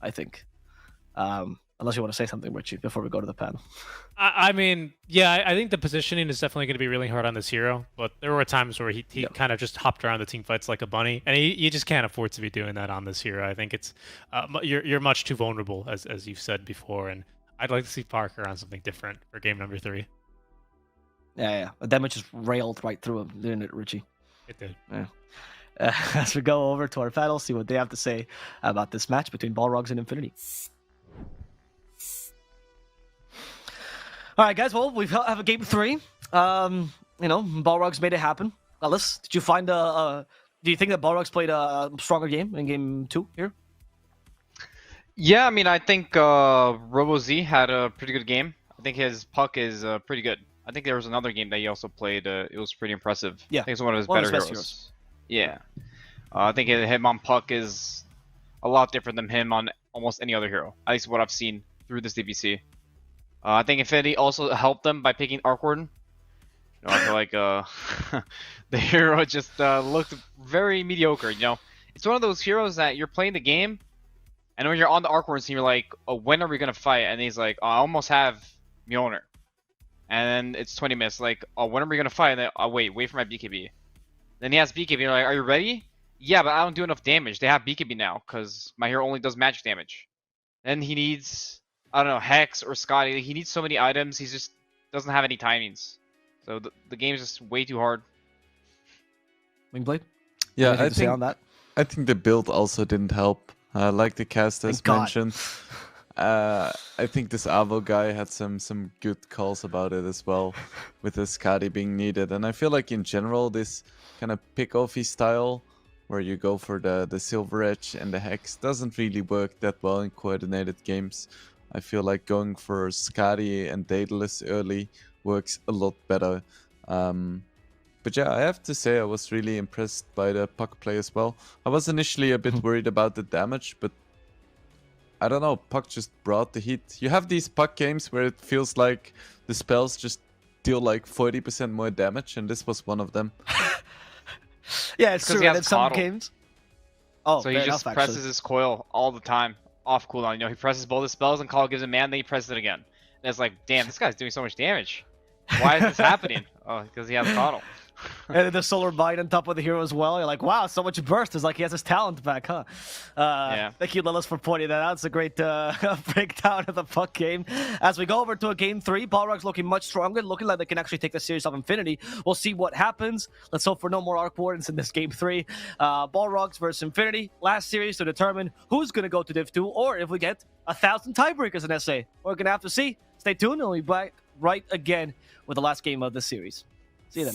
I think. Unless you want to say something, Richie, before we go to the panel. I mean, yeah, I think the positioning is definitely going to be really hard on this hero, but there were times where he kind of just hopped around the team fights like a bunny, and you just can't afford to be doing that on this hero. I think it's you're much too vulnerable, as you've said before, and I'd like to see Parker on something different for game number 3. Yeah. The damage just railed right through him, didn't it, Richie? It did. Yeah. As we go over to our panel, see what they have to say about this match between Balrogs and Infinity. All right, guys. Well, we have a game 3. Balrogs made it happen. Ellis, did you find do you think that Balrogs played a stronger game in game 2 here? Yeah, I mean, I think RoboZ had a pretty good game. I think his puck is pretty good. I think there was another game that he also played. It was pretty impressive. Yeah, I think it's one of his one of better his best heroes. Yeah. I think him on puck is a lot different than him on almost any other hero. At least what I've seen through this DPC. I think Infinity also helped them by picking Arc Warden. I feel like the hero just looked very mediocre. It's one of those heroes that you're playing the game, and when you're on the Arc Warden team, you're like, "Oh, when are we gonna fight?" And he's like, "Oh, I almost have Mjolnir," and then it's 20 minutes. Like, "Oh, when are we gonna fight?" And then, "Oh, wait for my BKB." Then he has BKB. And you're like, "Are you ready?" Yeah, but I don't do enough damage. They have BKB now because my hero only does magic damage. Then he needs, I don't know, Hex or Scotty. He needs so many items. He just doesn't have any timings. So the game is just way too hard. Wingblade? Yeah, Anything to say on that? I think the build also didn't help. Like the casters Thank God. mentioned. I think this Avo guy had some good calls about it as well, with the Skadi being needed. And I feel like in general, this kind of pick-offy style, where you go for the Silver Edge and the Hex, doesn't really work that well in coordinated games. I feel like going for Skadi and Daedalus early works a lot better. But yeah, I have to say I was really impressed by the Puck play as well. I was initially a bit worried about the damage, but I don't know, Puck just brought the heat. You have these Puck games where it feels like the spells just deal like 40% more damage, and this was one of them. Yeah, it's 'cause true. he And has in some coddle. games... Oh, So he fair just enough, presses actually. his coil all the time, off cooldown. You know, he presses both his spells and Call gives him mana, then he presses it again. And it's like, damn, this guy's doing so much damage. Why is this happening? Oh, because he has coddle. And then the Solar Bind on top of the hero as well. You're like, wow, so much burst. It's like he has his talent back, huh? Yeah. Thank you, Lilith, for pointing that out. It's a great breakdown of the Puck game. As we go over to a game 3, Balrogs looking much stronger, looking like they can actually take the series off Infinity. We'll see what happens. Let's hope for no more Arc Wardens in this game 3. Balrogs versus Infinity. Last series to determine who's going to go to Div 2 or if we get 1,000 tiebreakers in SA. We're going to have to see. Stay tuned and we'll be back right again with the last game of the series. See you then.